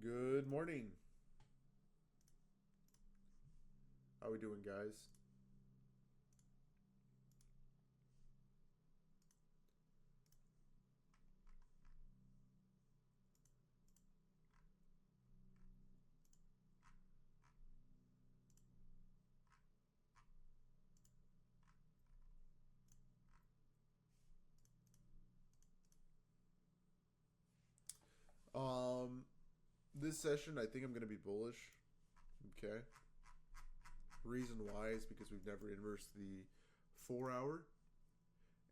Good morning. How we doing, guys? Um, this session, I think I'm gonna be bullish. Okay. Reason why is because we've never inversed the 4 hour,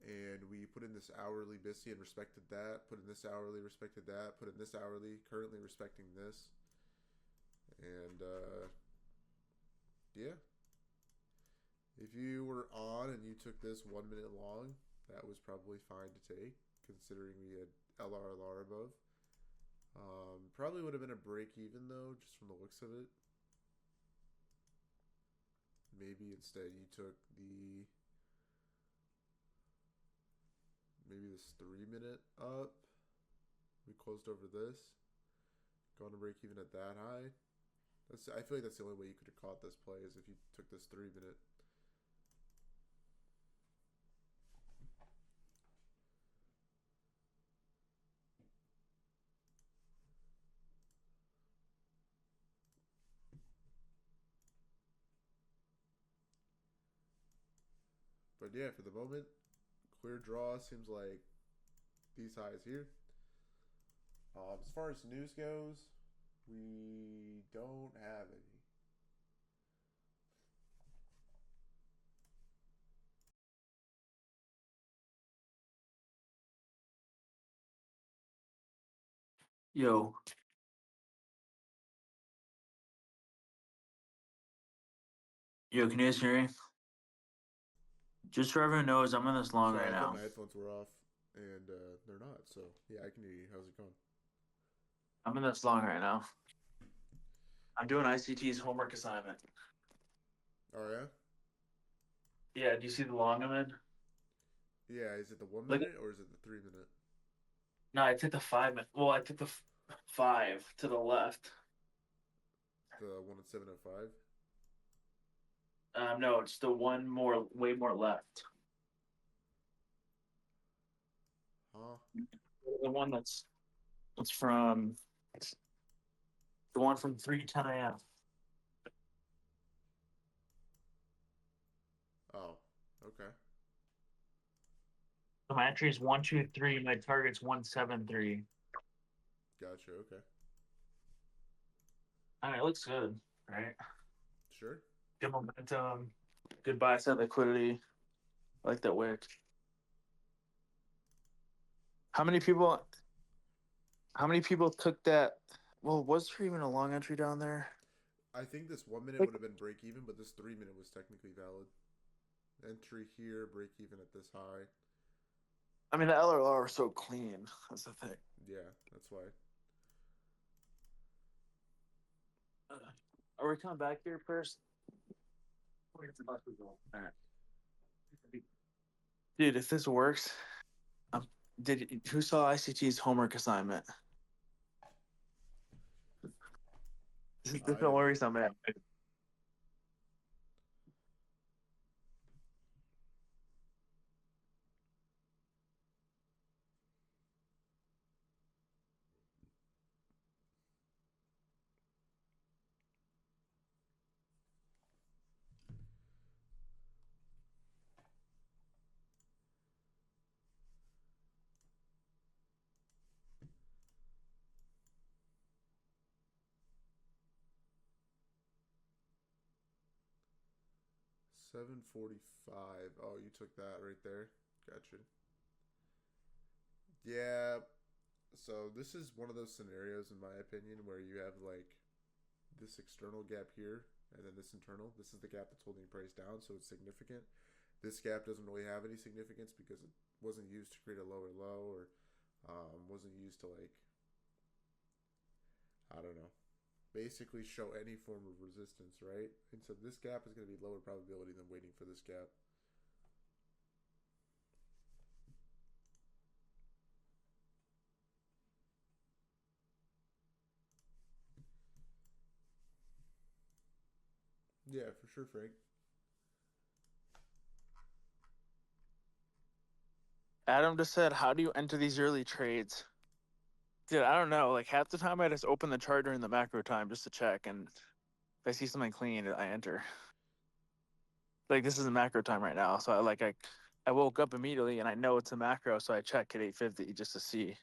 and we put in this hourly BISI and respected that. Put in this hourly, respected that. Put in this hourly, currently respecting this, and yeah. If you were on and you took this 1 minute long, that was probably fine to take, considering we had LRLR above. Probably would have been a break even though, just from the looks of it. Maybe instead you took maybe this 3 minute up. We closed over this. Going to break even at that high. I feel like that's the only way you could have caught this play is if you took this 3 minute. But yeah, for the moment, clear draw seems like these highs here. As far as news goes, we don't have any. Yo, can you guys hear me? Just so everyone knows, I'm in this long Sorry, right I thought now. my headphones were off, and they're not. So yeah, I can hear you. How's it going? I'm in this long right now. I'm doing ICT's homework assignment. Oh yeah. Yeah, do you see the long I'm in? Yeah, is it the one Like, minute or is it the 3 minute? no, I took the 5 minute. Well, I took the five to the left. The one at 7:05. No, it's the one more, way more left. Huh? The one that's from the one from 3:10 a.m. Oh, okay. So my entry is 123. My target's 173. Gotcha. Okay. I mean, it looks good, right? Sure. Good momentum, good buy side liquidity. I like that wick. How many people? How many people took that? Well, was there even a long entry down there? I think this 1 minute Like, would have been break even, but this 3 minute was technically valid. Entry here, break even at this high. I mean, the LRR are so clean. That's the thing. Yeah, that's why. Are we coming back here first? All right. Dude, if this works, um, who saw ICT's homework assignment? I Don't didn't. worry, so man. 7:45. Oh, you took that right there. Gotcha. Yeah. So this is one of those scenarios, in my opinion, where you have like this external gap here, and then this internal. This is the gap that's holding price down, so it's significant. This gap doesn't really have any significance because it wasn't used to create a lower low, or wasn't used to like, I don't know, basically show any form of resistance, right? And so this gap is going to be lower probability than waiting for this gap. Yeah, for sure, Frank. Adam just said, "How do you enter these early trades?" Dude, I don't know. Like half the time, I just open the chart during the macro time just to check, and if I see something clean, I enter. Like this is the macro time right now, so I woke up immediately and I know it's a macro, so I check at 8:50 just to see.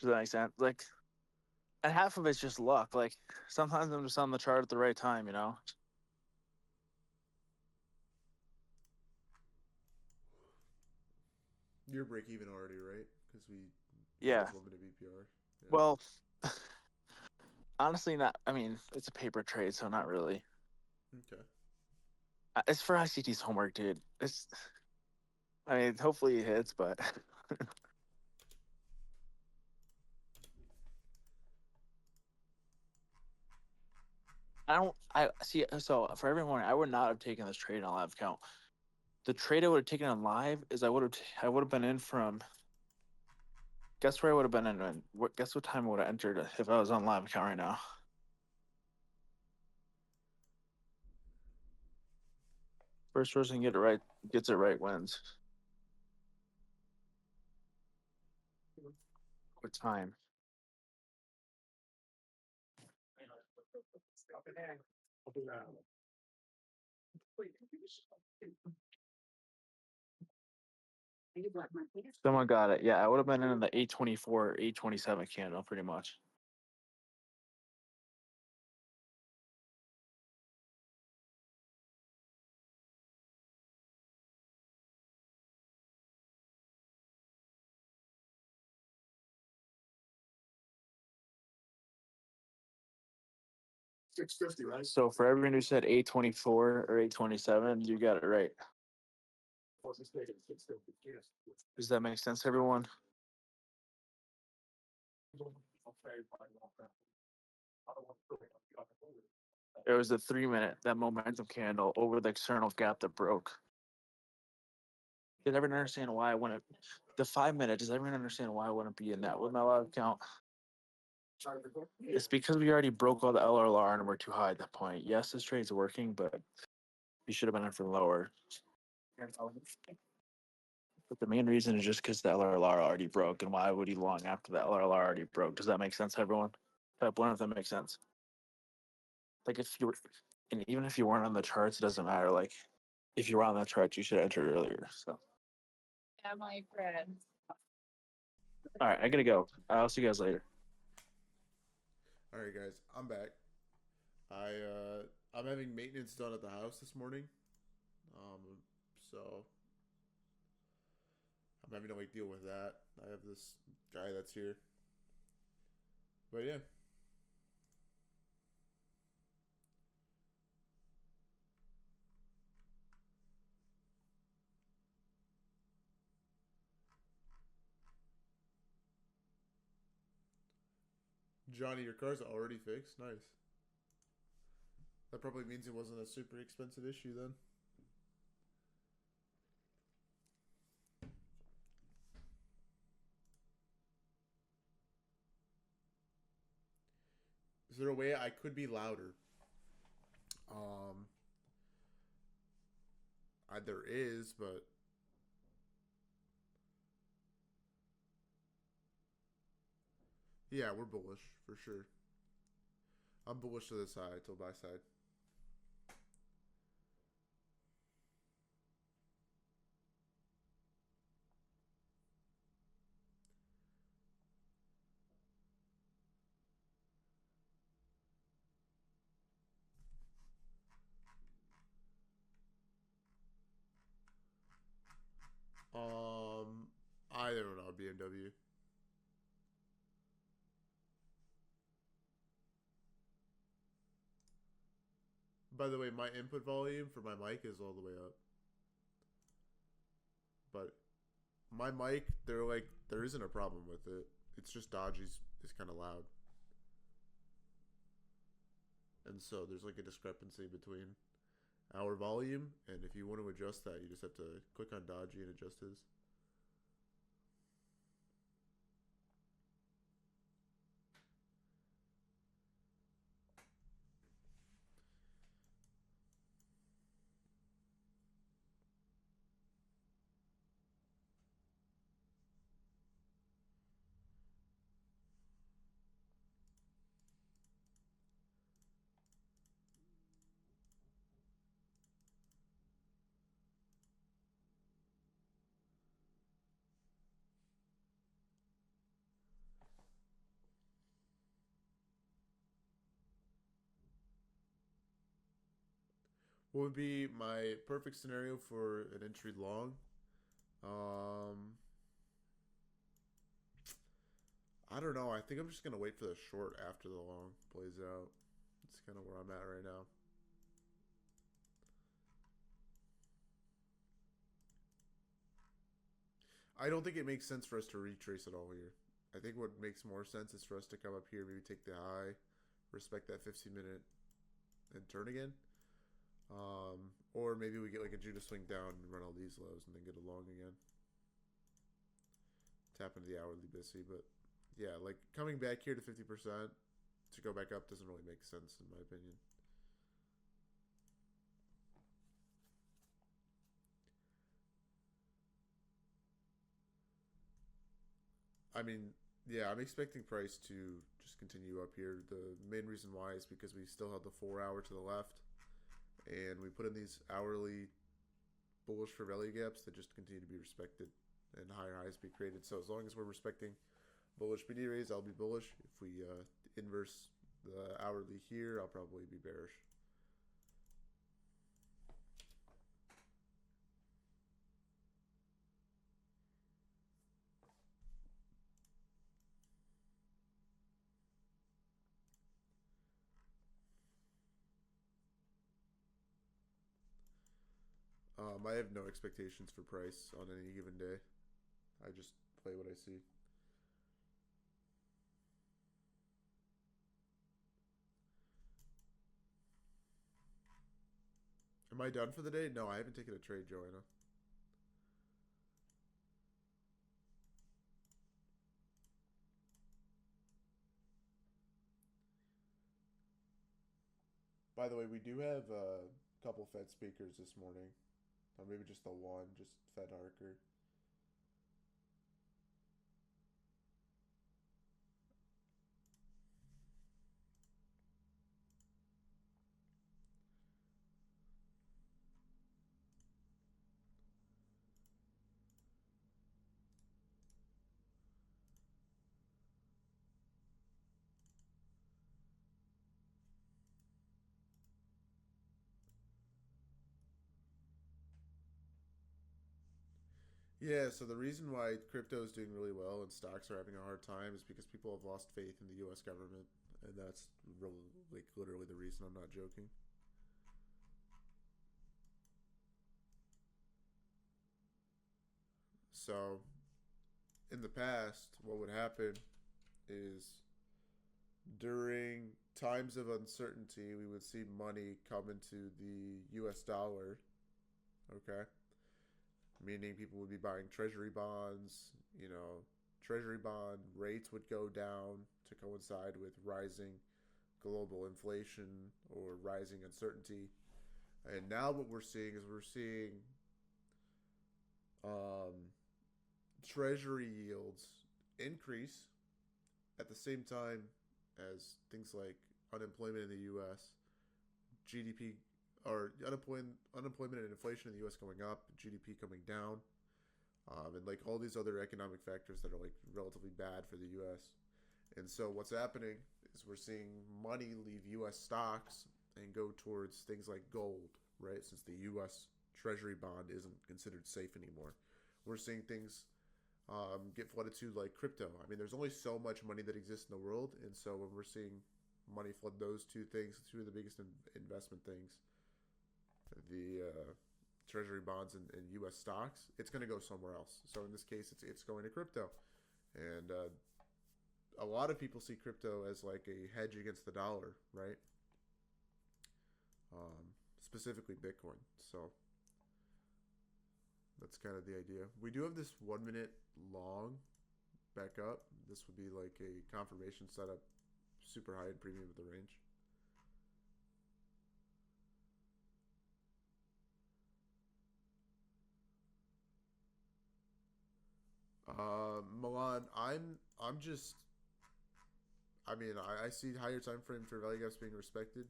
Does that make sense? Like, and half of it's just luck. Like sometimes I'm just on the chart at the right time, you know. You're break even already, right? Because we Yeah. use 1 minute BPR. Yeah. Well, honestly, not. I mean, it's a paper trade, so not really. Okay. It's for ICT's homework, dude. It's. I mean, hopefully it hits, but I don't. I see. So for every morning, I would not have taken this trade on live account. The trade I would have taken on live is I would have been in from. Guess where I would have been in? What? Guess what time I would have entered if I was on live account right now? First person get it right gets it right wins. What time? Someone got it. Yeah, I would have been in the 824, 827 candle pretty much. So for everyone who said 824 or 827, you got it right. Does that make sense, everyone? It was the 3 minute, that momentum candle over the external gap that broke. Did everyone understand why I wouldn't? The 5 minute, does everyone understand why I wouldn't be in that with my live account? It's because we already broke all the LRLR and we're too high at that point. Yes, this trade's working, but we should have been in for lower. But the main reason is just because the LRLR already broke, and why would he long after the LRLR already broke? Does that make sense, everyone? Type one if that makes sense. Like if you were, and even if you weren't on the charts, it doesn't matter. Like if you were on that chart, you should have entered earlier. So. Yeah, my friend. All right, I gotta go. I'll see you guys later. All right, guys. I'm back. I'm having maintenance done at the house this morning. So I'm having to like deal with that. I have this guy that's here. But yeah. Johnny, your car's already fixed. Nice. That probably means it wasn't a super expensive issue then. Is there a way I could be louder? Um, there is, but yeah, we're bullish for sure. I'm bullish to this side, till buy side. I don't know, BMW. By the way, my input volume for my mic is all the way up. But my mic, there isn't a problem with it. It's just Dodgy's is kind of loud. And so there's like a discrepancy between our volume, and if you want to adjust that, you just have to click on Dodgy and adjust his. What would be my perfect scenario for an entry long? Um, I don't know. I think I'm just gonna wait for the short after the long plays out. That's kind of where I'm at right now. I don't think it makes sense for us to retrace it all here. I think what makes more sense is for us to come up here, maybe take the high, respect that 15-minute, and turn again. Or maybe we get like a Judah swing down and run all these lows and then get a long again. Tap into the hourly BSC, but yeah, like coming back here to 50% to go back up doesn't really make sense in my opinion. I mean, yeah, I'm expecting price to just continue up here. The main reason why is because we still have the 4 hour to the left, and we put in these hourly bullish for value gaps that just continue to be respected and higher highs be created. So as long as we're respecting bullish PD raise, I'll be bullish. If we inverse the hourly here, I'll probably be bearish. I have no expectations for price on any given day. I just play what I see. Am I done for the day? No, I haven't taken a trade, Joanna. By the way, we do have a couple Fed speakers this morning. Or maybe just the one, just Fed Harker. Yeah, so the reason why crypto is doing really well and stocks are having a hard time is because people have lost faith in the U.S. government, and that's really, like literally the reason. I'm not joking. So, in the past, what would happen is during times of uncertainty, we would see money come into the U.S. dollar. Okay, meaning people would be buying treasury bonds. You know, treasury bond rates would go down to coincide with rising global inflation or rising uncertainty. And now what we're seeing is we're seeing um, treasury yields increase at the same time as things like unemployment in the U.S., GDP or unemployment and inflation in the U.S. going up, GDP coming down, and like all these other economic factors that are like relatively bad for the U.S. And so what's happening is we're seeing money leave U.S. stocks and go towards things like gold, right? Since the U.S. Treasury bond isn't considered safe anymore, we're seeing things get flooded to like crypto. I mean, there's only so much money that exists in the world, and so when we're seeing money flood those two things, two of the biggest investment things, the treasury bonds and U.S. stocks, it's going to go somewhere else. So in this case, it's going to crypto, and a lot of people see crypto as like a hedge against the dollar, right? Specifically Bitcoin. So that's kind of the idea. We do have this 1 minute long back up. This would be like a confirmation setup, super high in premium with the range. Milan, I'm just. I mean, I see higher time frame for value gaps being respected,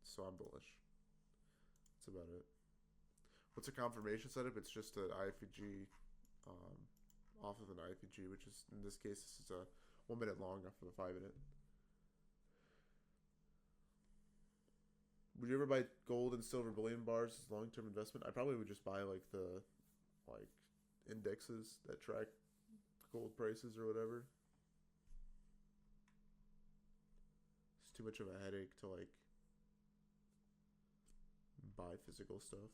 so I'm bullish. That's about it. What's a confirmation setup? It's just an IFG um, off of an IFG, which is in this case this is a 1 minute long off of a 5 minute. Would you ever buy gold and silver bullion bars as long term investment? I probably would just buy like the like indexes that track gold prices or whatever. It's too much of a headache to like buy physical stuff.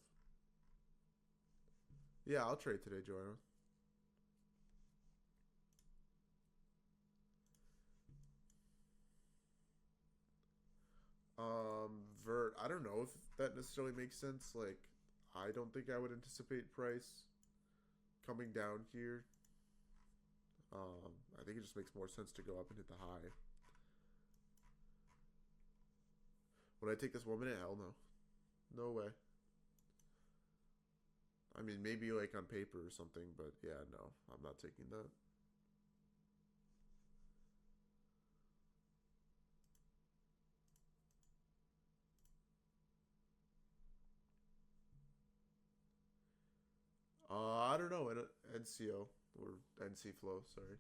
Yeah, I'll trade today, Joanna. Vert. I don't know if that necessarily makes sense. Like, I don't think I would anticipate price coming down here. I think it just makes more sense to go up and hit the high. Would I take this 1 minute? Hell no. No way. I mean, maybe like on paper or something, but yeah, no, I'm not taking that. I don't know. NCO or NC Flow, sorry.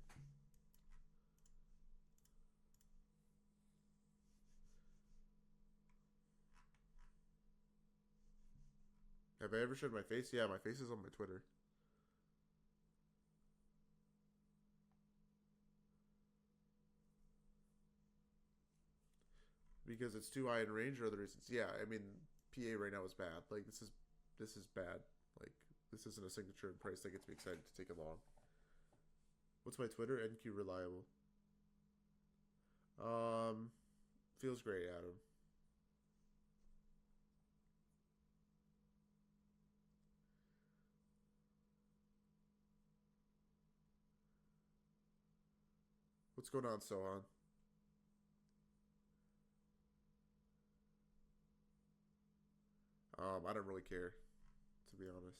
Have I ever showed my face? Yeah, my face is on my Twitter. Because it's too high in range or other reasons. Yeah, I mean, PA right now is bad. Like this is bad. Like this isn't a signature in price that gets me excited to take it long. What's my Twitter? NQ reliable. Um, feels great, Adam. What's going on, Sohan? I don't really care, to be honest.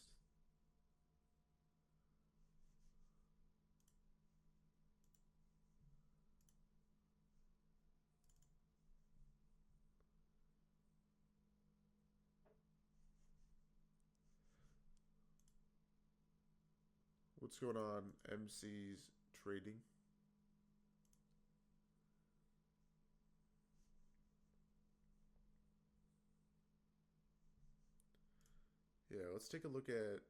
What's going on, MC's trading? Yeah, let's take a look at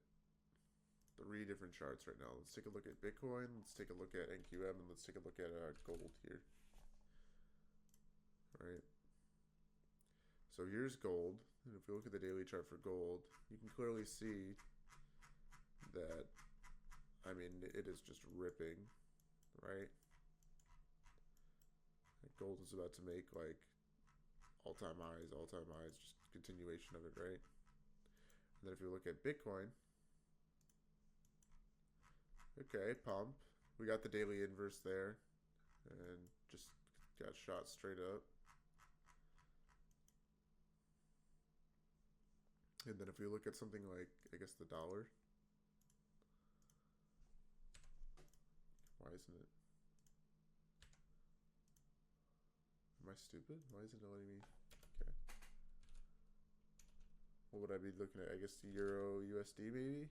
3 different charts right now. Let's take a look at Bitcoin. Let's take a look at NQM, and let's take a look at gold here. Right. So here's gold. And if we look at the daily chart for gold, you can clearly see that, I mean, it is just ripping, right? Gold is about to make like all-time highs, just continuation of it, right? And then if you look at Bitcoin, okay, pump. We got the daily inverse there and just got shot straight up. And then if we look at something like, I guess, the dollar. Why isn't it? Am I stupid? Why isn't it letting me? Okay. What would I be looking at? I guess the Euro USD maybe?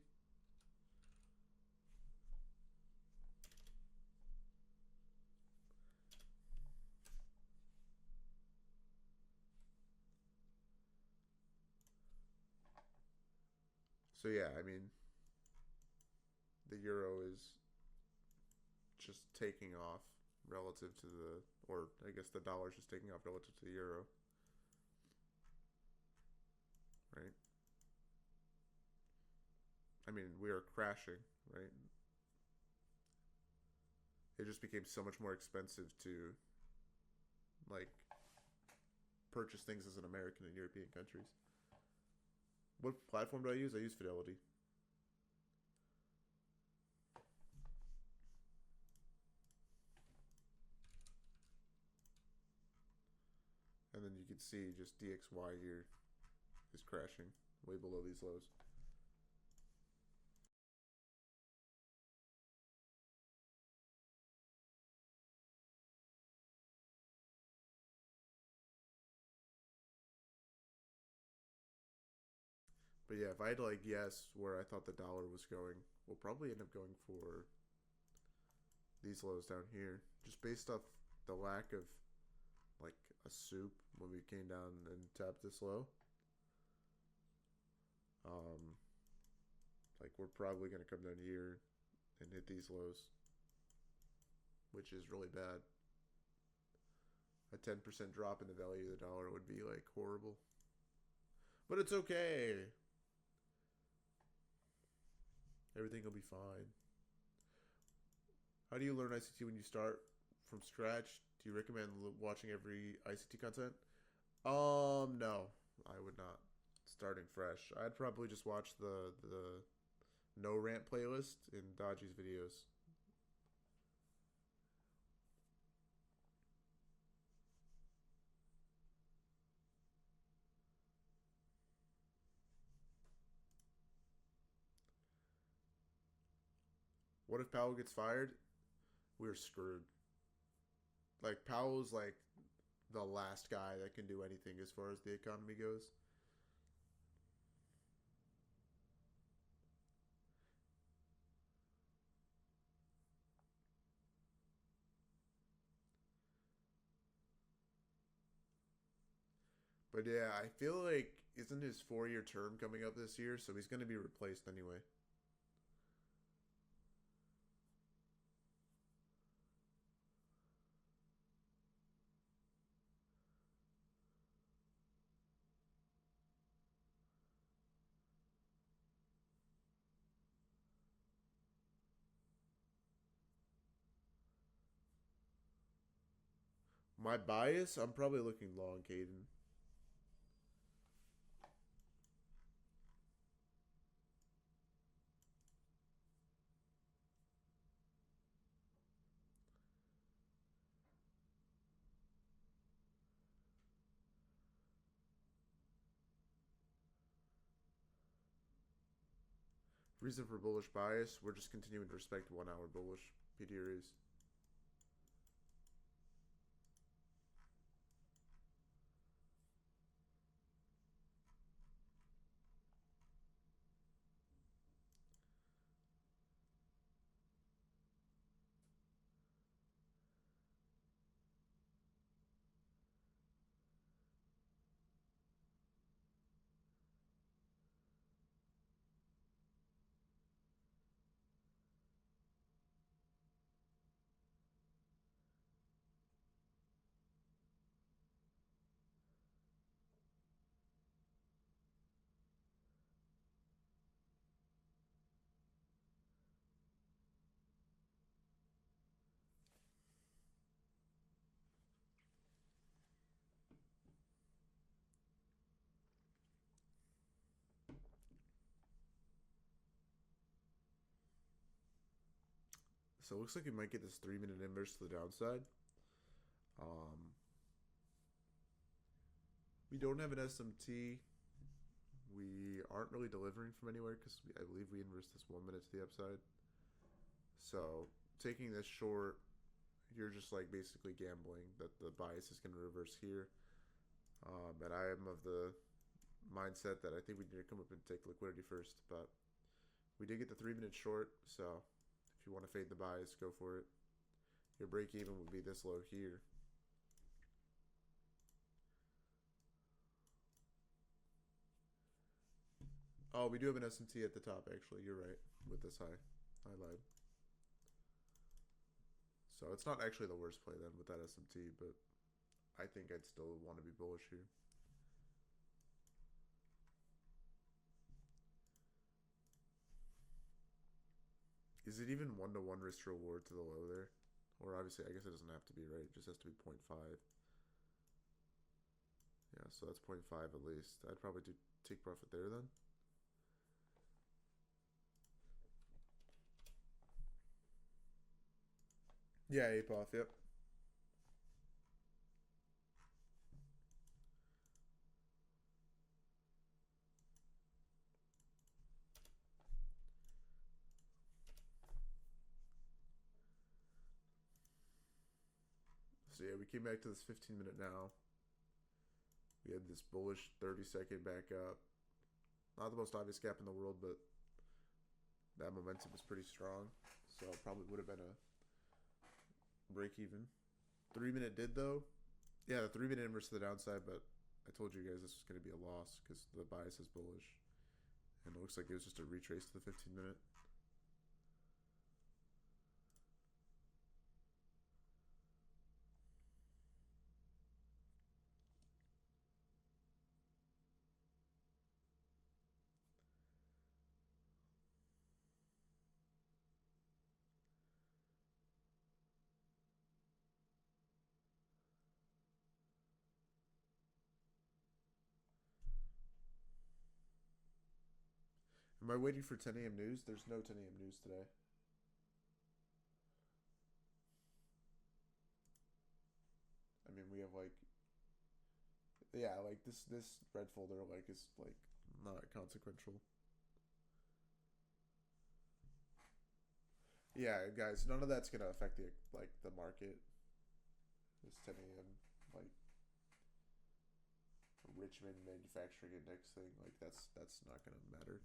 So yeah, I mean, the euro is just taking off relative to the, or I guess the dollar is just taking off relative to the euro, right? I mean, we are crashing, right? It just became so much more expensive to like purchase things as an American in European countries. What platform do I use? I use Fidelity. And then you can see just DXY here is crashing way below these lows. But yeah, if I had to like guess where I thought the dollar was going, we'll probably end up going for these lows down here, just based off the lack of like a soup when we came down and tapped this low. Like we're probably gonna come down here and hit these lows, which is really bad. A 10% drop in the value of the dollar would be like horrible. But it's okay. Everything will be fine. How do you learn ICT when you start from scratch? Do you recommend watching every ICT content? No, I would not. Starting fresh, I'd probably just watch the no rant playlist in Dodgy's videos. What if Powell gets fired? We're screwed. Like Powell's like the last guy that can do anything as far as the economy goes. But yeah, I feel like isn't his 4-year term coming up this year, so he's going to be replaced anyway. My bias, I'm probably looking long, Caden. Reason for bullish bias, we're just continuing to respect 1 hour bullish PDRs. So it looks like we might get this 3-minute inverse to the downside. We don't have an SMT. We aren't really delivering from anywhere because I believe we inversed this 1 minute to the upside. So taking this short, you're just like basically gambling that the bias is going to reverse here. And I am of the mindset that I think we need to come up and take liquidity first. But we did get the 3-minute short, so if you want to fade the bias, go for it. Your break even would be this low here. Oh, we do have an SMT at the top, actually. You're right, with this high. I lied. So it's not actually the worst play then with that SMT, but I think I'd still want to be bullish here. Is it even 1-to-1 risk to reward to the low there? Or obviously, I guess it doesn't have to be, right? It just has to be 0.5. Yeah, so that's 0.5 at least. I'd probably do take profit there then. Yeah, ape off, yep. So yeah, we came back to this 15-minute now. We had this bullish 30-second back up. Not the most obvious gap in the world, but that momentum was pretty strong. So probably would have been a break even. 3-minute did though. Yeah, the 3 minute inverse to the downside, but I told you guys this was going to be a loss because the bias is bullish. And it looks like it was just a retrace to the 15 minute. Am I waiting for 10 a.m. news? There's no 10 a.m. news today. I mean, we have like, yeah, like this red folder like is like not consequential. Yeah, guys, none of that's gonna affect the market. This 10 a.m. like Richmond manufacturing index thing, like that's not gonna matter.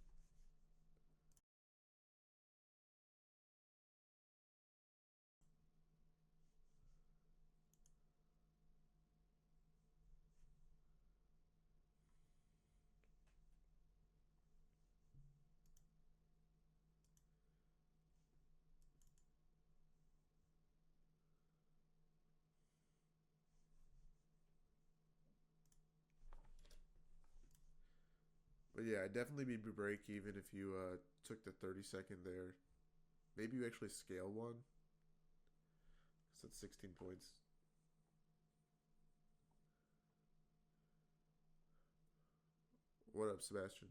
But yeah, I'd definitely be break even if you took the 30-second there. Maybe you actually scale one. So that's 16 points. What up, Sebastian?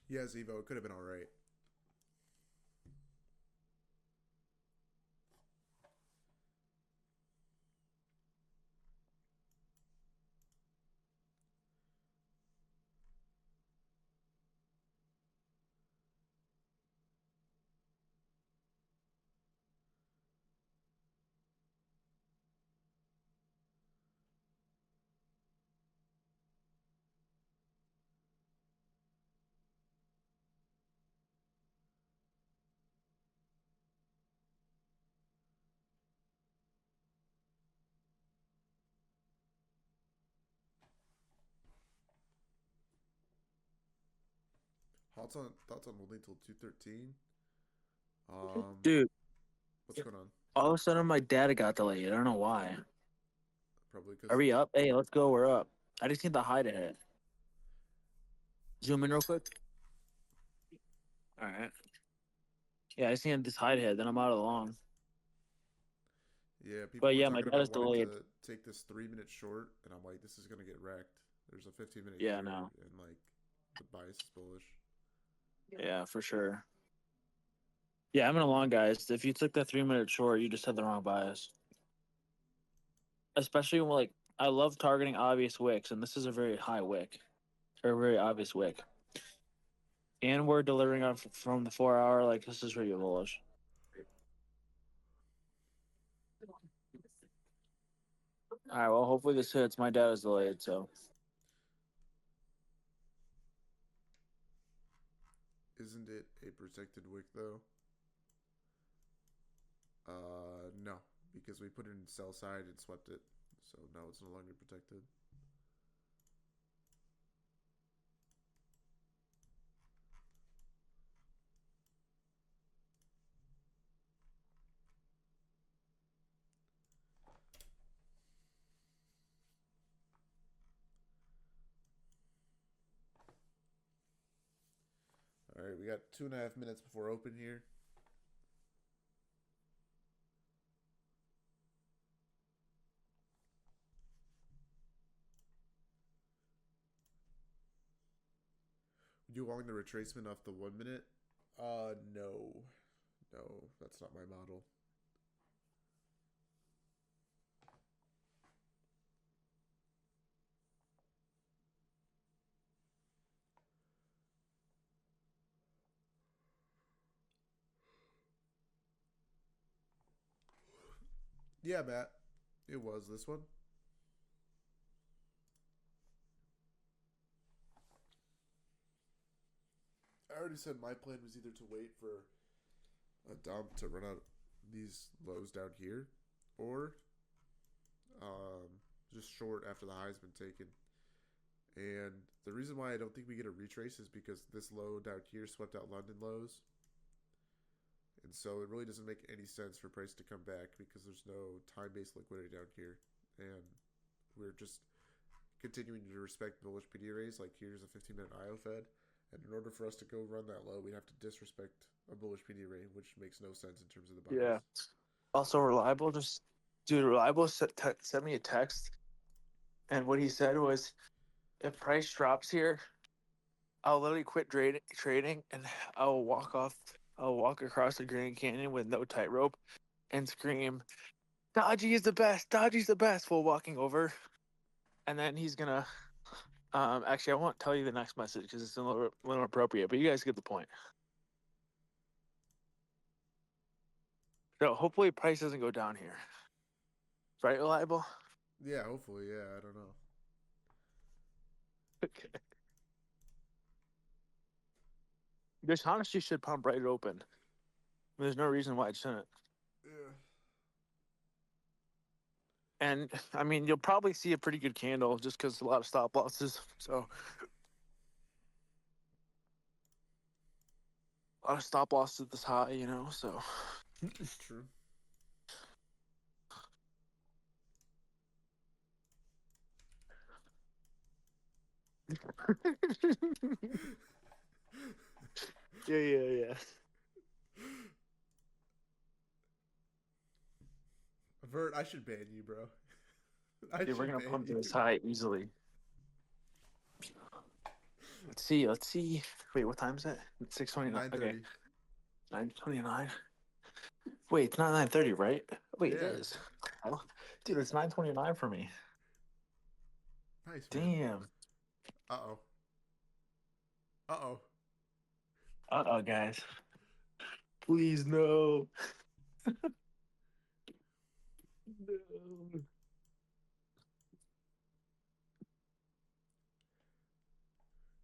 Yeah, Zevo, it could have been all right. Thoughts on holding till 2:13. Dude, What's going on? all of a sudden my data got delayed. I don't know why. Probably Are because we up? Hey, let's go. We're up. I just need the high to hit. Zoom in real quick. All right. Yeah, I just need this high to hit. Then I'm out of the long. yeah, people But were yeah, my talking about data's wanting delayed. to take this 3 minute short, and I'm like, this is gonna get wrecked. There's a 15 minute Yeah, here, no. and like the bias is bullish. Yeah, for sure. Yeah, I'm in a long, guys. If you took that 3 minute short, you just had the wrong bias. Especially when, like, I love targeting obvious wicks, and this is a very high wick, or a very obvious wick. And we're delivering on from the 4 hour. Like, this is really bullish. All right. Well, hopefully this hits. My data's delayed, so Isn't it a protected wick though? No, because we put it in sell side and swept it, so now it's no longer protected. All right, we got 2.5 minutes before open here. You want the retracement off the 1 minute? No. No, that's not my model. Yeah, Matt. It was this one. I already said my plan was either to wait for a dump to run out these lows down here, or just short after the high's been taken. And the reason why I don't think we get a retrace is because this low down here swept out London lows. And so it really doesn't make any sense for price to come back because there's no time-based liquidity down here. And we're just continuing to respect bullish PD arrays. Like here's a 15-minute IO Fed. And in order for us to go run that low, we'd have to disrespect a bullish PD array, which makes no sense in terms of the bias. Yeah. Also, Reliable Reliable sent me a text, and what he said was, if price drops here, I'll literally quit trading, and I'll walk across the Grand Canyon with no tightrope, and scream, "Dodgy is the best! Dodgy's the best!" while walking over, and then he's gonna. Actually, I won't tell you the next message because it's a little appropriate, but you guys get the point. So hopefully price doesn't go down here. Right, Reliable? Yeah, hopefully. Yeah, I don't know. Okay. This honestly should pump right open. There's no reason why it shouldn't. Yeah. And I mean, you'll probably see a pretty good candle just because a lot of stop losses. So a lot of stop losses at this high, you know. So True. yeah. Vert, I should ban you, bro. Dude, we're gonna pump this high easily. Let's see. Wait, what time is it? It's 6:29. Okay, 9:29. Wait, it's not 9:30, right? Wait, Yeah. it is. Oh, dude, it's 9:29 for me. Nice, man. Damn. Uh-oh. Uh-oh. Uh-oh, guys. Please, no. No.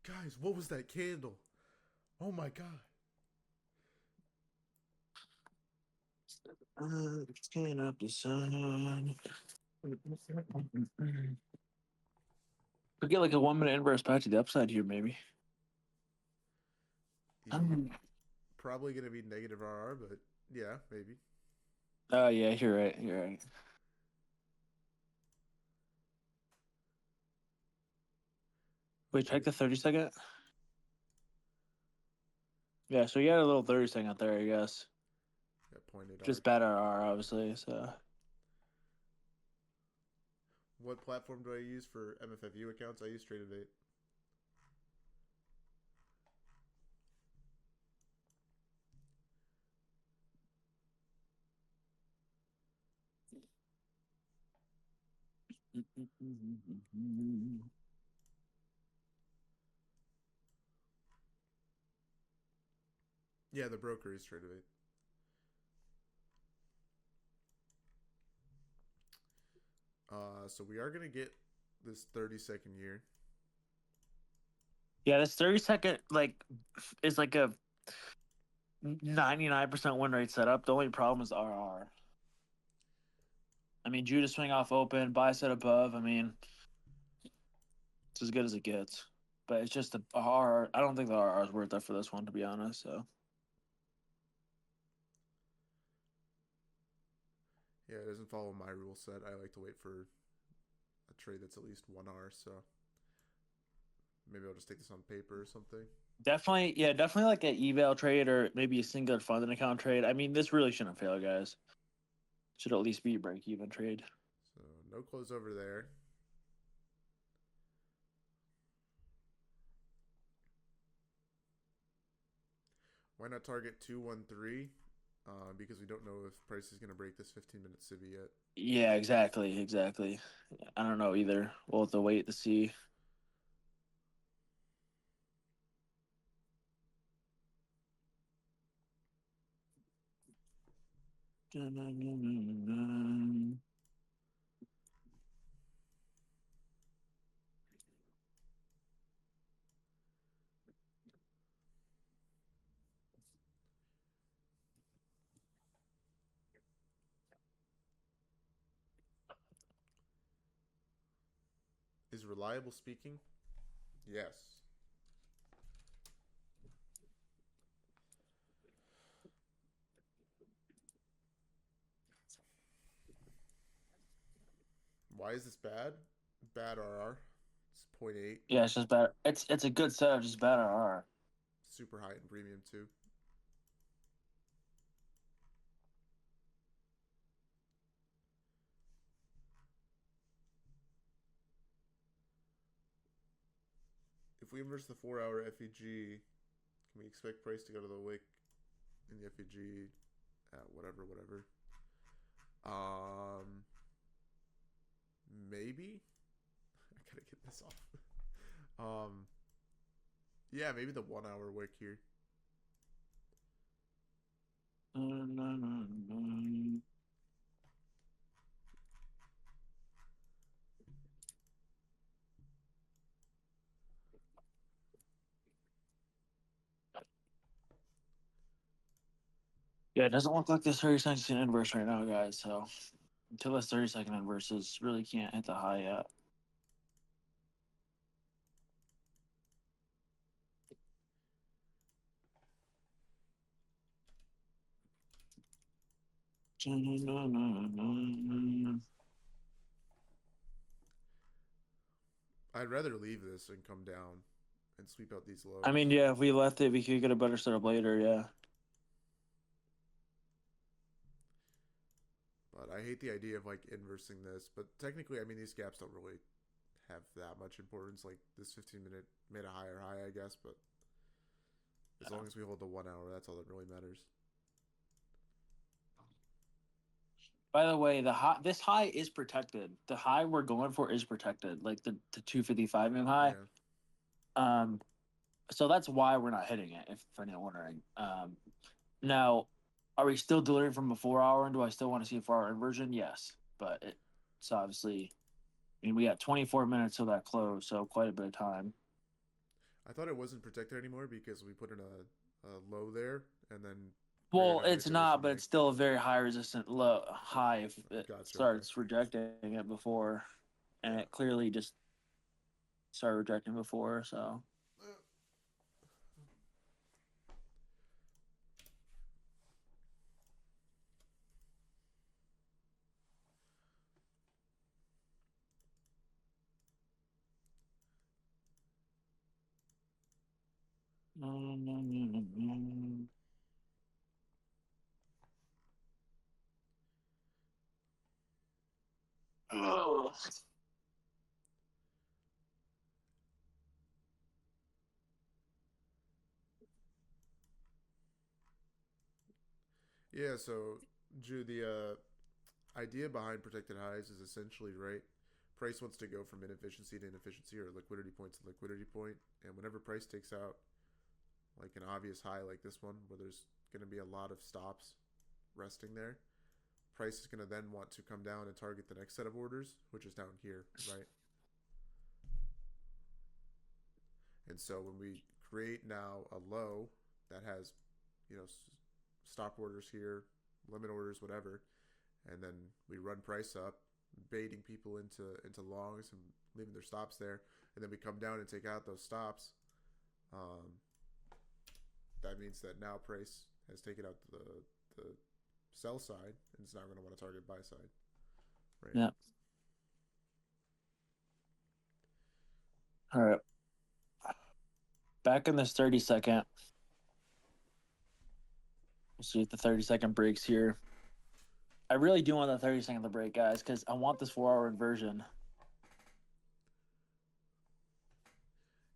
Guys, what was that candle? Oh my god. Scan up the sun. We get like a 1 minute inverse patch to the upside here, maybe. Yeah. Probably gonna be negative RR, but yeah, maybe. Oh yeah, you're right. You're right. Wait, check the 30-second. Yeah, so you had a little 30-second out there, I guess. Yeah, pointed Just R. bad RR, obviously. So What platform do I use for MFFU accounts? I use Trade8. Yeah, the broker is Trade8. So we are gonna get this 30-second year. yeah, this 30-second is like a 99% win rate setup. The only problem is RR. I mean, Judah swing off open, buy set above. I mean, it's as good as it gets. But it's just the RR. I don't think the RR is worth it for this one, to be honest. So Yeah, it doesn't follow my rule set. I like to wait for a trade that's at least 1R, so maybe I'll just take this on paper or something. definitely like an eval trade or maybe a single funding account trade. I mean, this really shouldn't fail, guys. Should at least be a break even trade. So no close over there. Why not target 213? Because we don't know if price is going to break this 15-minute civvy yet. Yeah, exactly. I don't know either. We'll have to wait to see. Is reliable speaking? Yes. Why is this bad? Bad RR. It's 0.8. Yeah, it's just bad. It's a good setup, just bad RR. Super high in premium too. If we inverse the 4-hour FEG, can we expect price to go to the wick in the FEG at whatever? Maybe? I gotta get this off. Yeah, maybe the 1-hour wick here. Yeah, it doesn't look like this 30-second inverse right now, guys. So until this 30-second inverses, really can't hit the high yet. I'd rather leave this and come down and sweep out these lows. I mean, yeah, if we left it, we could get a better setup later. Yeah. But I hate the idea of like inversing this. But technically, I mean, these gaps don't really have that much importance. Like this 15-minute made a higher high, I guess. But as long as we hold the 1 hour, that's all that really matters. By the way, this high is protected. The high we're going for is protected, like the 255 move high. Yeah. So that's why we're not hitting it. If anyone wondering. Now, are we still delivering from a 4-hour? And do I still want to see a 4-hour inversion? Yes, but it's obviously. I mean, we got 24 minutes till that close, so quite a bit of time. I thought it wasn't protected anymore because we put in a low there and then. Well, it's not, but it's still a very high resistant low high if it starts rejecting it before, and it clearly just started rejecting before. So. Oh. Yeah, so Drew, the idea behind protected highs is essentially right. Price wants to go from inefficiency to inefficiency or liquidity point to liquidity point, and whenever price takes out like an obvious high like this one, where there's going to be a lot of stops resting there, price is going to then want to come down and target the next set of orders, which is down here, right? And so when we create now a low that has, you know, stop orders here, limit orders, whatever, and then we run price up, baiting people into longs and leaving their stops there, and then we come down and take out those stops. That means that now price has taken out the sell side and is now going to want to target buy side. Right. Yeah. All right. Back in this 30-second. We'll see if the 30-second breaks here. I really do want the 30-second to break, guys, because I want this 4-hour inversion.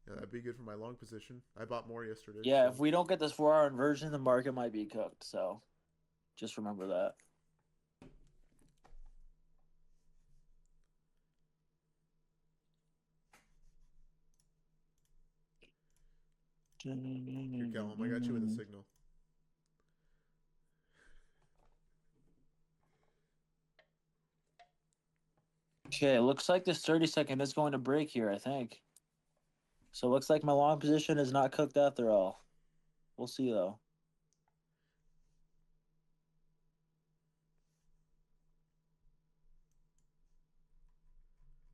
Yeah, that'd be good for my long position. I bought more yesterday. Yeah, so. if we don't get this 4-hour inversion, the market might be cooked. So just remember that. Here, Callum, I got you with a signal. Okay, looks like this 30-second is going to break here, I think. So it looks like my long position is not cooked after all. We'll see though.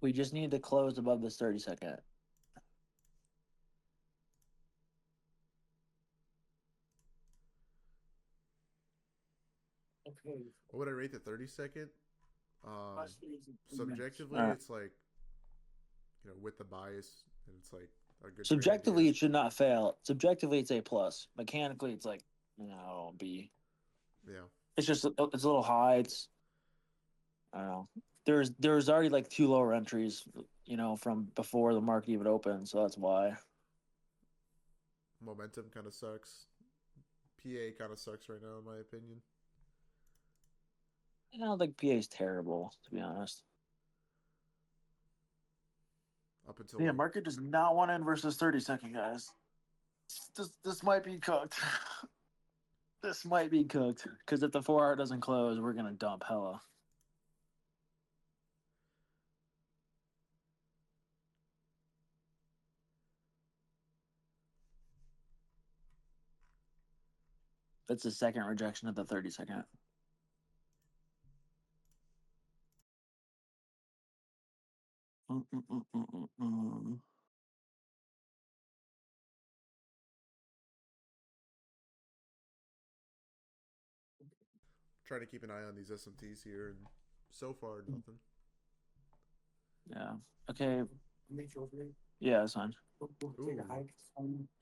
We just need to close above this 30-second. Okay. What would I rate the 30-second? Subjectively, Alright. it's like, with the bias, and it's like a good. Subjectively, it should not fail. Subjectively, it's A plus. Mechanically, it's like B. Yeah. It's just it's a little high. It's I don't know. There's already like 2 lower entries, from before the market even opened, so that's why. Momentum kind of sucks. PA kind of sucks right now, in my opinion. I don't think PA is terrible, to be honest. Up until Yeah, market does not want to inverse this 30-second, guys. This might be cooked. This might be cooked because if the 4-hour doesn't close, we're gonna dump hella. That's the second rejection of the 30-second. trying to keep an eye on these SMTs here, and so far nothing. Yeah. Okay. Make your opening. Yeah, that's fine. We'll take a hike.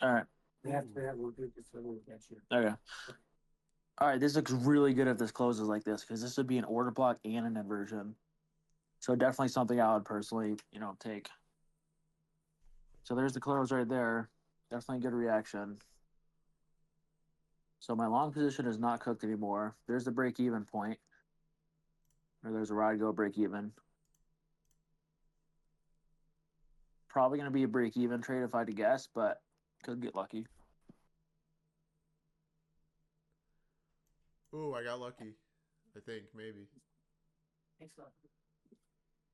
All right. After that, we'll do this a little bit here. Okay. All right. This looks really good if this closes like this because this would be an order block and an inversion. So definitely something I would personally, take. So there's the close right there. Definitely a good reaction. So my long position is not cooked anymore. There's the break even point. Or there's a ride go break even. Probably going to be a break even trade if I had to guess, but could get lucky. Ooh, I got lucky. I think, maybe. Thanks a lot.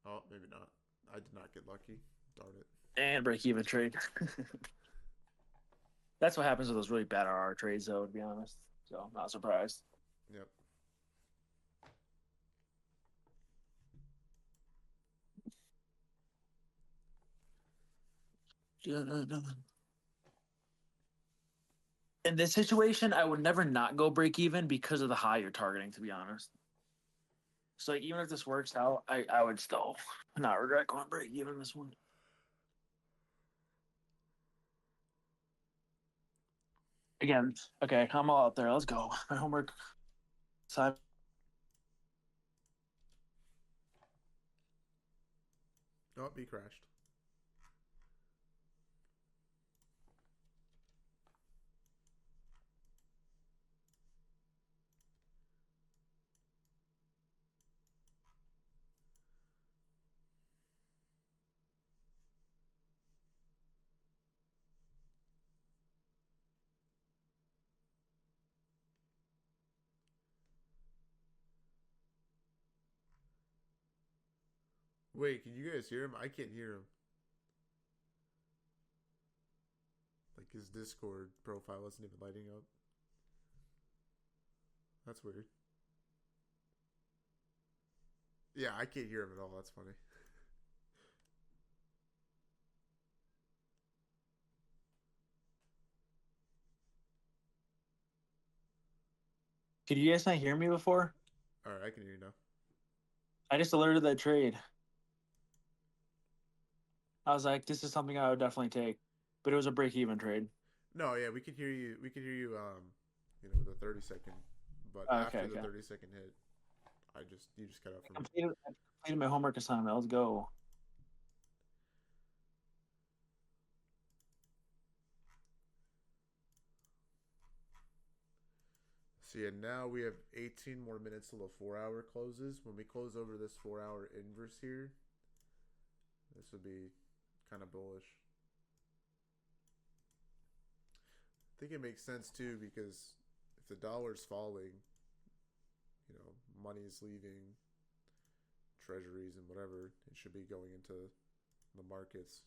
Oh, maybe not. I did not get lucky. Darn it. And break even trade. That's what happens with those really bad RR trades, though, to be honest. So I'm not surprised. Yep. In this situation, I would never not go break even because of the high you're targeting, to be honest. So even if this works out, I would still not regret going break even this one. Again, okay, I'm all out there. Let's go. My homework. Time. Oh, he crashed. Wait, can you guys hear him? I can't hear him. Like his Discord profile wasn't even lighting up. That's weird. Yeah, I can't hear him at all. That's funny. Could you guys not hear me before? All right, I can hear you now. I just alerted that trade. I was like, this is something I would definitely take, but it was a break-even trade. No, yeah, we could hear you. We could hear you. With a 30-second, but after the 30-second hit, you just cut out from me. I completed my homework assignment. Let's go. So yeah, now we have 18 more minutes till the 4 hour closes. When we close over this 4 hour inverse here, this would be kind of bullish. I think it makes sense too because if the dollar's falling, you know, money's leaving treasuries and whatever, it should be going into the markets.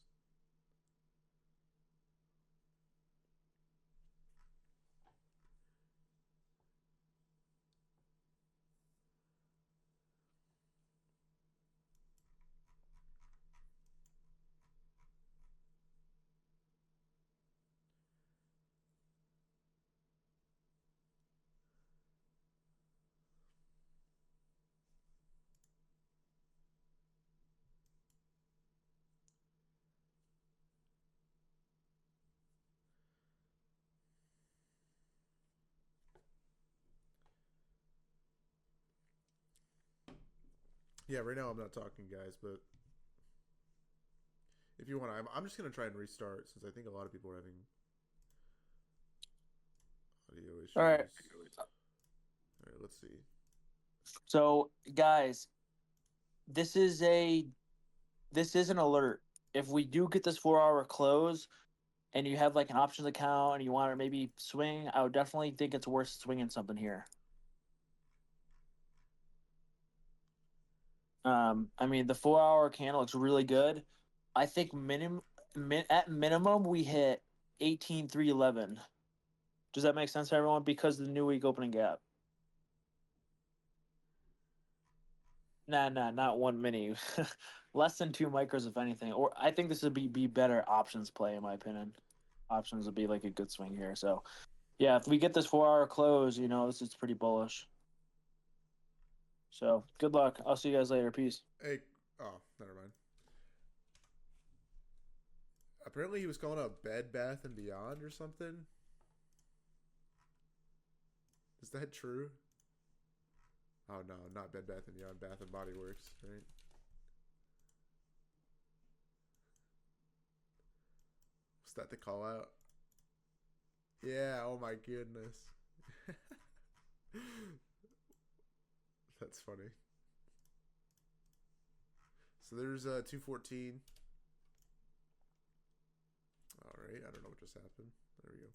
Yeah, right now I'm not talking, guys, but if you want, I'm just gonna try and restart since I think a lot of people are having audio issues. All right. All right, let's see. So, guys, this is an alert. If we do get this 4 hour close, and you have like an options account and you want to maybe swing, I would definitely think it's worth swinging something here. I mean, the 4 hour candle looks really good. I think at minimum we hit 18,311. Does that make sense to everyone? Because of the new week opening gap. Nah, not one mini. Less than 2 micros, if anything. Or I think this would be better options play, in my opinion. Options would be like a good swing here. So, yeah, if we get this 4 hour close, you know, this is pretty bullish. So, good luck. I'll see you guys later. Peace. Hey, oh, never mind. Apparently, he was calling out Bed Bath and Beyond or something. Is that true? Oh no, not Bed Bath and Beyond. Bath and Body Works, right? Was that the call out? Yeah. Oh my goodness. That's funny. So there's 214. All right. I don't know what just happened. There we go.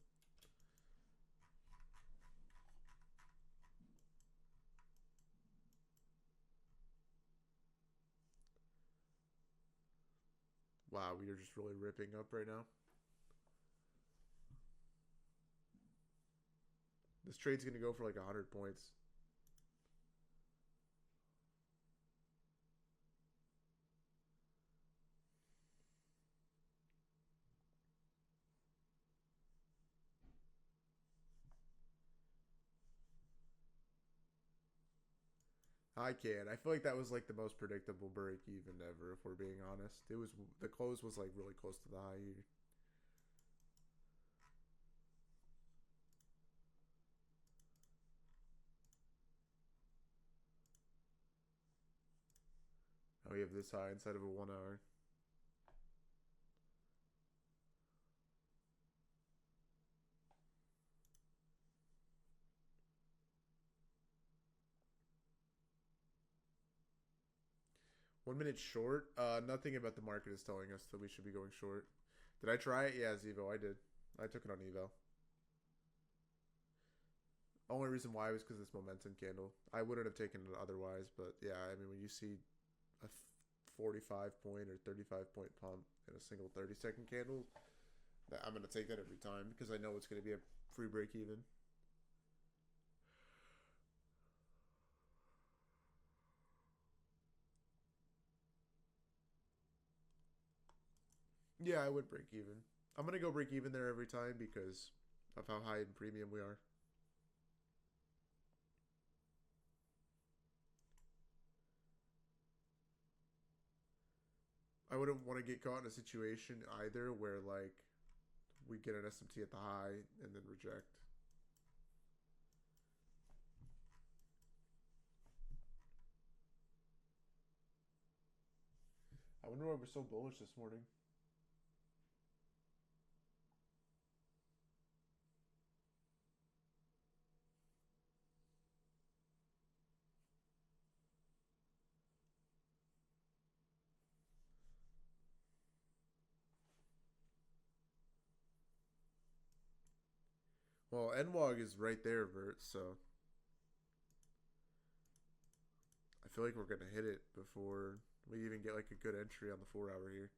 Wow, we are just really ripping up right now. This trade's going to go for like 100 points. I can. I feel like that was like the most predictable break even ever, if we're being honest. It was, the close was like really close to the high here. Oh, we have this high inside of a 1 hour. One minute short. Nothing about the market is telling us that we should be going short. Did I try it? Yeah, Zevo, I did. I took it on eval. Only reason why was because this momentum candle. I wouldn't have taken it otherwise, but yeah, I mean, when you see a 45 point or 35 point pump in a single 30-second candle, I'm going to take that every time because I know it's going to be a free break even. Yeah, I would break even. I'm going to go break even there every time because of how high in premium we are. I wouldn't want to get caught in a situation either where like we get an SMT at the high and then reject. I wonder why we're so bullish this morning. Well, NWOG is right there, Vert, so I feel like we're gonna hit it before we even get like a good entry on the 4 hour here.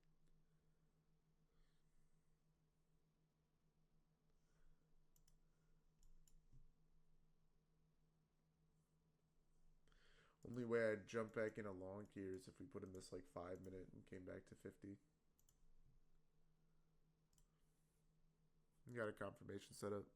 Only way I'd jump back in a long here is if we put in this like 5 minute and came back to 50. You got a confirmation set up.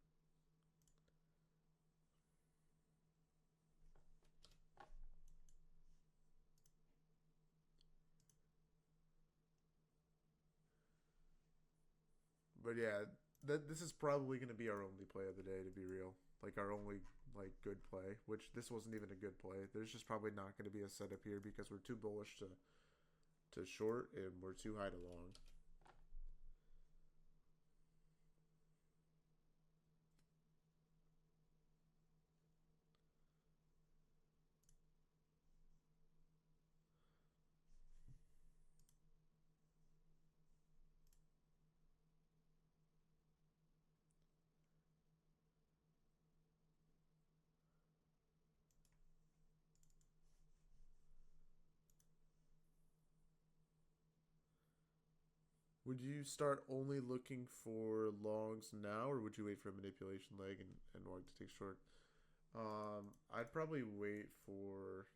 But yeah, this is probably going to be our only play of the day, to be real. Like our only like good play, which this wasn't even a good play. There's just probably not going to be a setup here because we're too bullish to short and we're too high to long. Would you start only looking for longs now, or would you wait for a manipulation leg and want to take short? I'd probably wait for.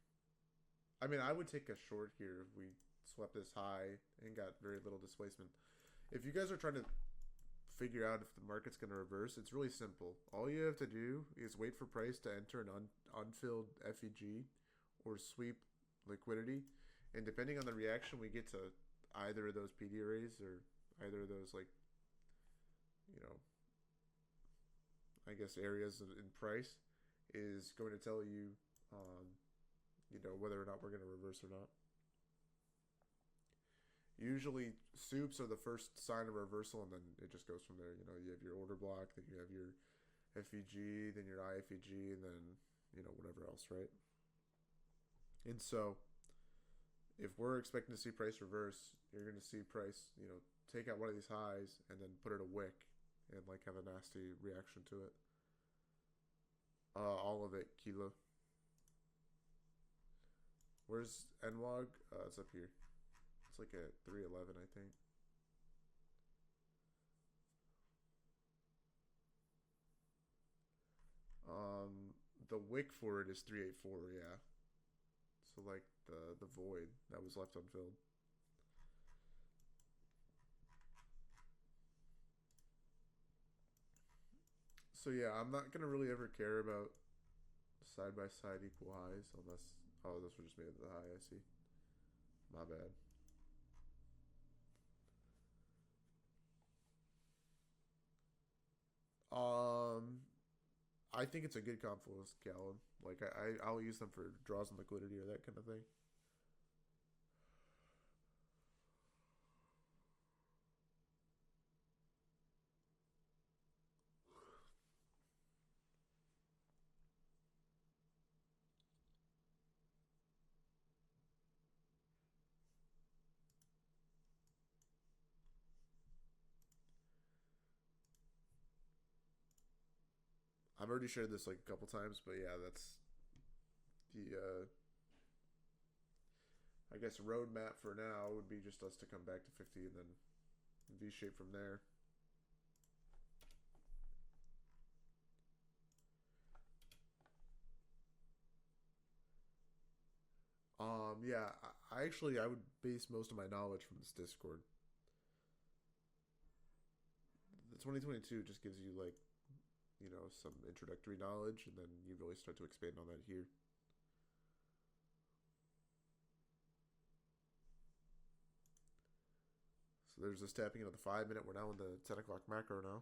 I mean, I would take a short here if we swept this high and got very little displacement. If you guys are trying to figure out if the market's going to reverse, it's really simple. All you have to do is wait for price to enter an unfilled FEG or sweep liquidity, and depending on the reaction we get to either of those PD arrays or either of those, like, you know, I guess areas in price is going to tell you, you know, whether or not we're going to reverse or not. Usually soups are the first sign of reversal, and then it just goes from there. You know, you have your order block, then you have your FEG, then your IFEG, and then, you know, whatever else, right? And so if we're expecting to see price reverse, you're going to see price, you know, take out one of these highs and then put it a wick and like have a nasty reaction to it. All of it, Kilo. Where's NWOG? It's up here. It's like at 311, I think. The wick for it is 384, yeah. So like the void that was left unfilled. So yeah, I'm not gonna really ever care about side by side equal highs unless, oh, this was just made the high. I see. My bad. I think it's a good confluence, Callum. Like I'll use them for draws and liquidity or that kind of thing. I've already shared this like a couple times, but yeah, that's the I guess roadmap for now would be just us to come back to 50 and then V shape from there. Yeah, I would base most of my knowledge from this Discord. The 2022 just gives you like, you know, some introductory knowledge, and then you really start to expand on that here. So there's this tapping into the 5 minute. We're now in the 10 o'clock macro now.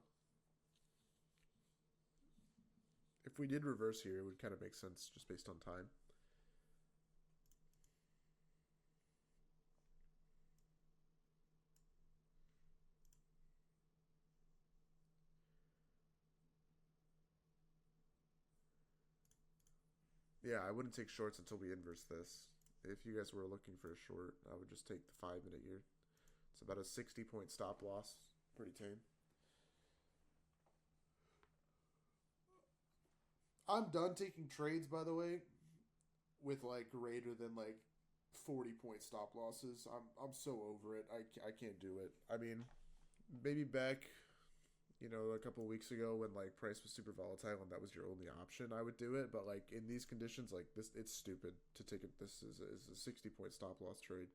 If we did reverse here, it would kind of make sense just based on time. Yeah, I wouldn't take shorts until we inverse this. If you guys were looking for a short, I would just take the 5 minute here. It's about a 60 point stop loss. Pretty tame. I'm done taking trades, by the way, with like greater than like 40-point stop losses. I'm so over it. I can't do it. I mean, maybe back, a couple of weeks ago when like price was super volatile and that was your only option, I would do it. But like in these conditions, like this, it's stupid to take it. This is a 60-point stop loss trade.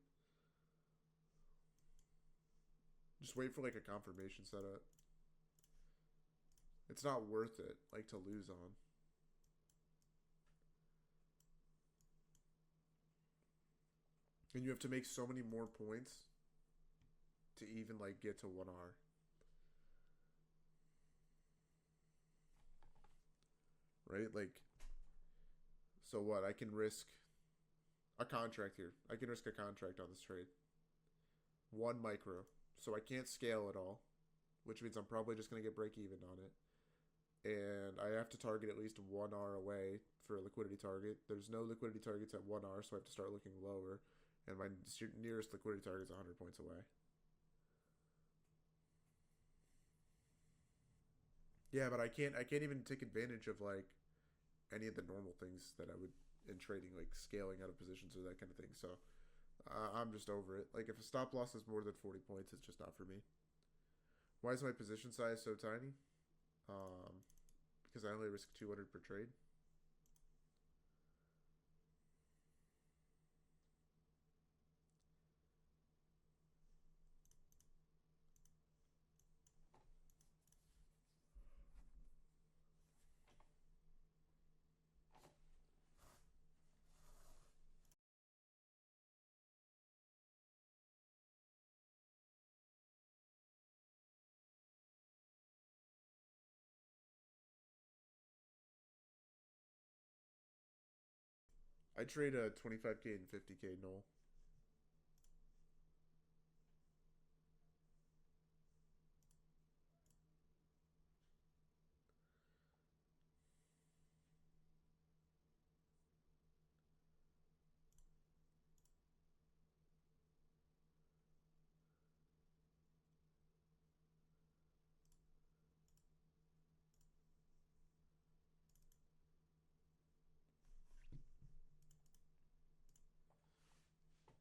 Just wait for like a confirmation setup. It's not worth it, like, to lose on. And you have to make so many more points to even like get to 1R. Right? Like, so what? I can risk a contract here. I can risk a contract on this trade. 1 micro. So I can't scale at all, which means I'm probably just going to get break even on it. And I have to target at least 1R away for a liquidity target. There's no liquidity targets at 1R, so I have to start looking lower. And my nearest liquidity target is 100 points away. Yeah, but I can't even take advantage of like any of the normal things that I would in trading, like scaling out of positions or that kind of thing. So I'm just over it. Like if a stop loss is more than 40 points, it's just not for me. Why is my position size so tiny? Because I only risk 200 per trade. I trade a 25k and 50k null.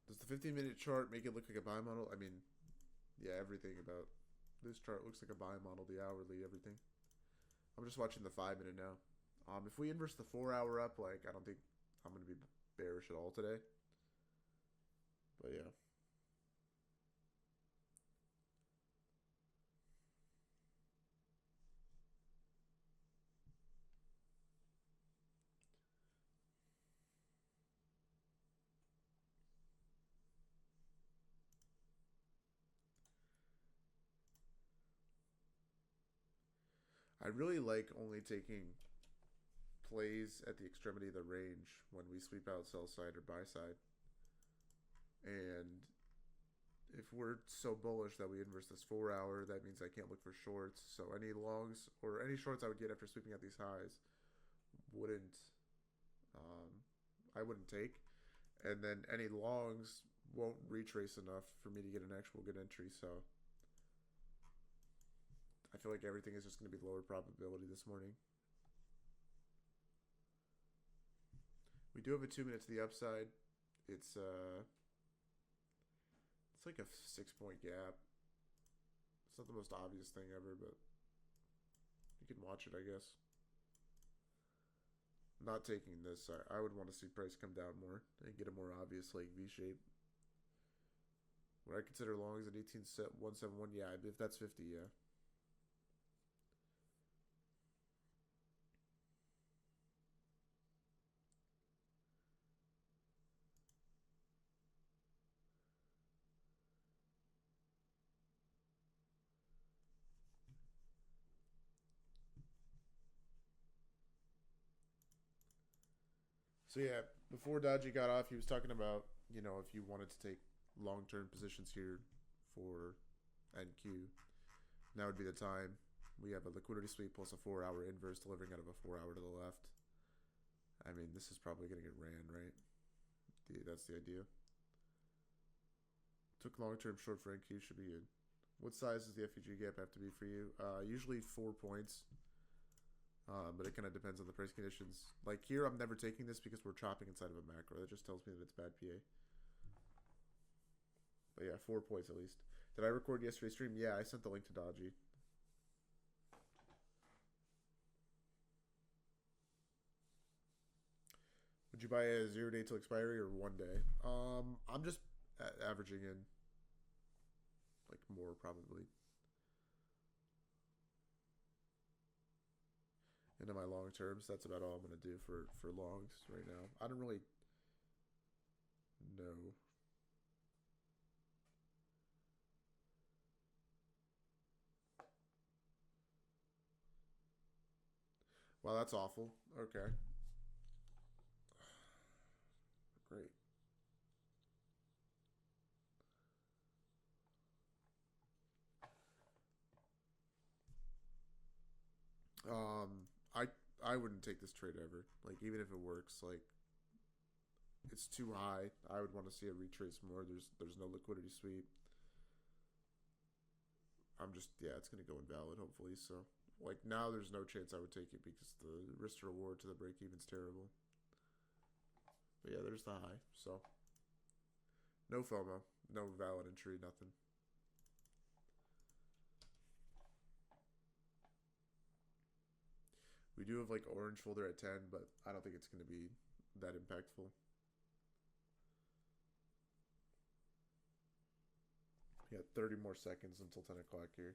Does the 15-minute chart make it look like a buy model? I mean, yeah, everything about this chart looks like a buy model, the hourly, everything. I'm just watching the 5-minute now. If we inverse the 4-hour up, like, I don't think I'm going to be bearish at all today. But yeah. I really like only taking plays at the extremity of the range when we sweep out sell side or buy side. And if we're so bullish that we inverse this 4-hour, that means I can't look for shorts. So any longs or any shorts I would get after sweeping out these highs wouldn't I wouldn't take. And then any longs won't retrace enough for me to get an actual good entry. So I feel like everything is just going to be lower probability this morning. We do have a 2 minute to the upside. It's like a 6-point gap. It's not the most obvious thing ever, but you can watch it, I guess. Not taking this. I would want to see price come down more and get a more obvious like V shape. Would I consider longs at 18.171? Yeah, if that's 50, yeah. So yeah, before Dodgy got off, he was talking about, if you wanted to take long-term positions here for NQ, now would be the time. We have a liquidity sweep plus a 4-hour inverse delivering out of a 4-hour to the left. I mean, this is probably going to get ran, right? That's the idea. Took long-term short for NQ, should be good. What size does the FUG gap have to be for you? Usually 4 points. but it kind of depends on the price conditions. Like here, I'm never taking this because we're chopping inside of a macro. That just tells me that it's bad PA. But yeah, 4 points at least. Did I record yesterday's stream? Yeah, I sent the link to Dodgy. Would you buy a 0 day till expiry or 1 day? I'm just averaging in like more probably into my long terms. That's about all I'm gonna do for longs right now. I don't really know. Wow, that's awful. Okay. Great. I wouldn't take this trade ever. Like even if it works, like it's too high. I would want to see it retrace more. There's no liquidity sweep. I'm just it's gonna go invalid hopefully. So like now there's no chance I would take it because the risk to reward to the break even's terrible. But yeah, there's the high. So no FOMO, no valid entry, nothing. We do have like orange folder at 10, but I don't think it's going to be that impactful. Yeah, 30 more seconds until 10 o'clock here.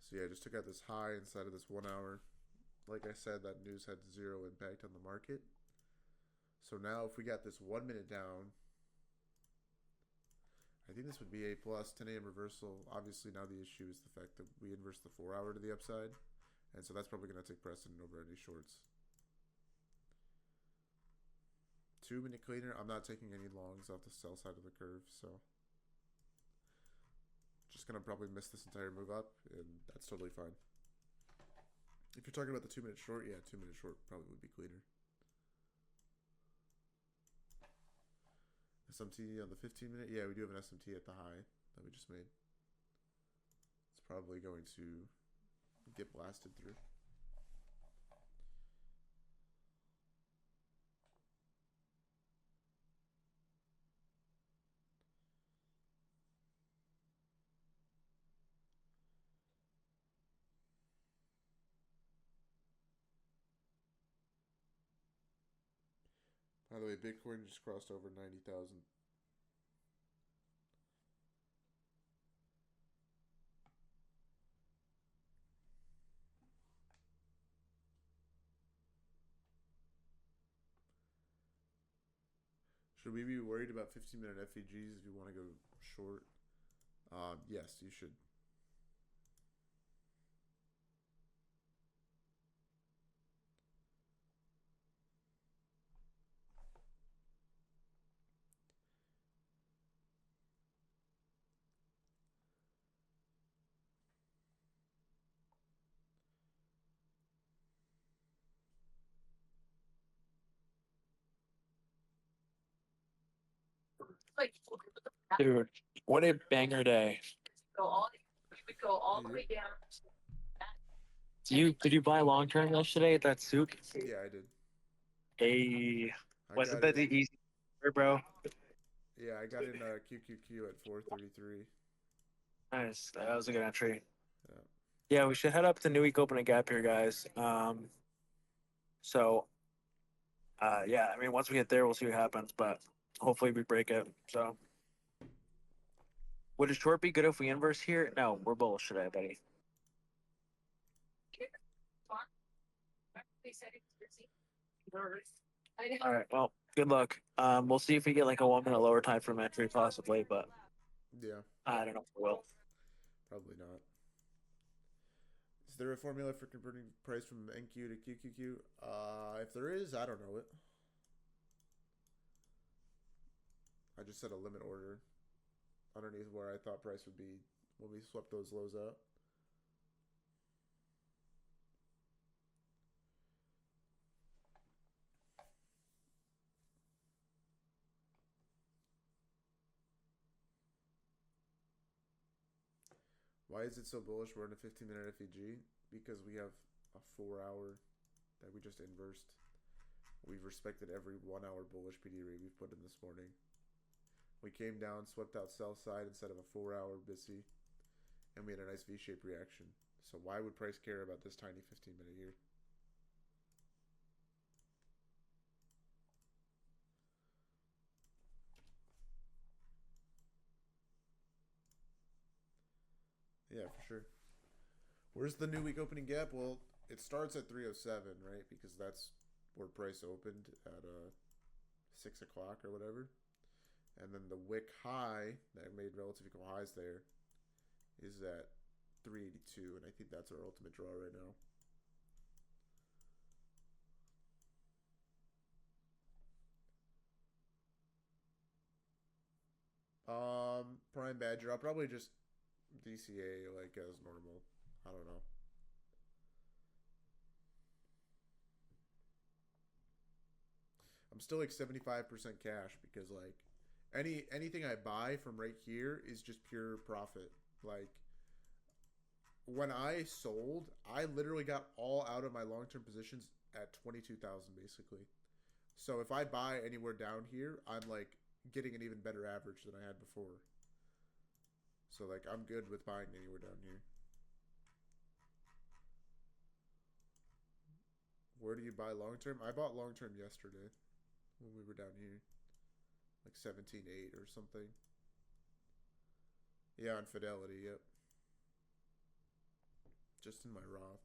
So yeah, I just took out this high inside of this 1 hour. Like I said, that news had zero impact on the market. So now if we got this 1 minute down, I think this would be A plus, 10 a.m. reversal. Obviously now the issue is the fact that we inverse the 4 hour to the upside. And so that's probably going to take precedent over any shorts. 2 minute cleaner, I'm not taking any longs off the sell side of the curve, so just gonna probably miss this entire move up, and that's totally fine. If you're talking about the 2 minute short, yeah, 2 minute short probably would be cleaner. SMT on the 15 minute, yeah, we do have an SMT at the high that we just made. It's probably going to get blasted through. By the way, Bitcoin just crossed over 90,000. Should we be worried about 15 minute FEGs if you want to go short? Yes, you should. Dude, what a banger day. We go all the Yeah. way down. Did you buy long term yesterday at that souk? Yeah, I did. Hey, I wasn't got that in, the easy, bro? yeah, I got in QQQ at 433. Nice. That was a good entry. Yeah. Yeah, we should head up to New Week Open a Gap here, guys. So, yeah, I mean, once we get there, we'll see what happens, but hopefully we break it. So, would a short be good if we inverse here? No, we're bullish today, buddy. They said it's busy. All right, well, Good luck. We'll see if we get like a 1 minute lower time from entry possibly, but Yeah, I don't know if we will. probably not. Is there a formula for converting price from NQ to QQQ? If there is, I don't know it. I just set a limit order underneath where I thought price would be when we swept those lows out. Why is it so bullish? We're in a 15-minute FEG because we have a 4-hour that we just inversed. We've respected every 1-hour bullish PD read we've put in this morning. We came down, swept out sell side instead of a 4-hour BISI, and we had a nice V-shaped reaction. So why would price care about this tiny 15-minute here? Yeah, for sure. Where's the new week opening gap? Well, it starts at 307, right? Because that's where price opened at 6 o'clock or whatever. And then the wick high that made relative equal highs there is at 382, and I think that's our ultimate draw right now. Prime Badger. I'll probably just DCA like as normal. I don't know. I'm still like 75% cash because like anything I buy from right here is just pure profit. Like when I sold, I literally got all out of my long-term positions at 22,000 basically. So if I buy anywhere down here, I'm like getting an even better average than I had before. So like I'm good with buying anywhere down here. Where do you buy long term? I bought long term yesterday when we were down here. Like 17.8 or something. Yeah, on Fidelity, yep. Just in my Roth.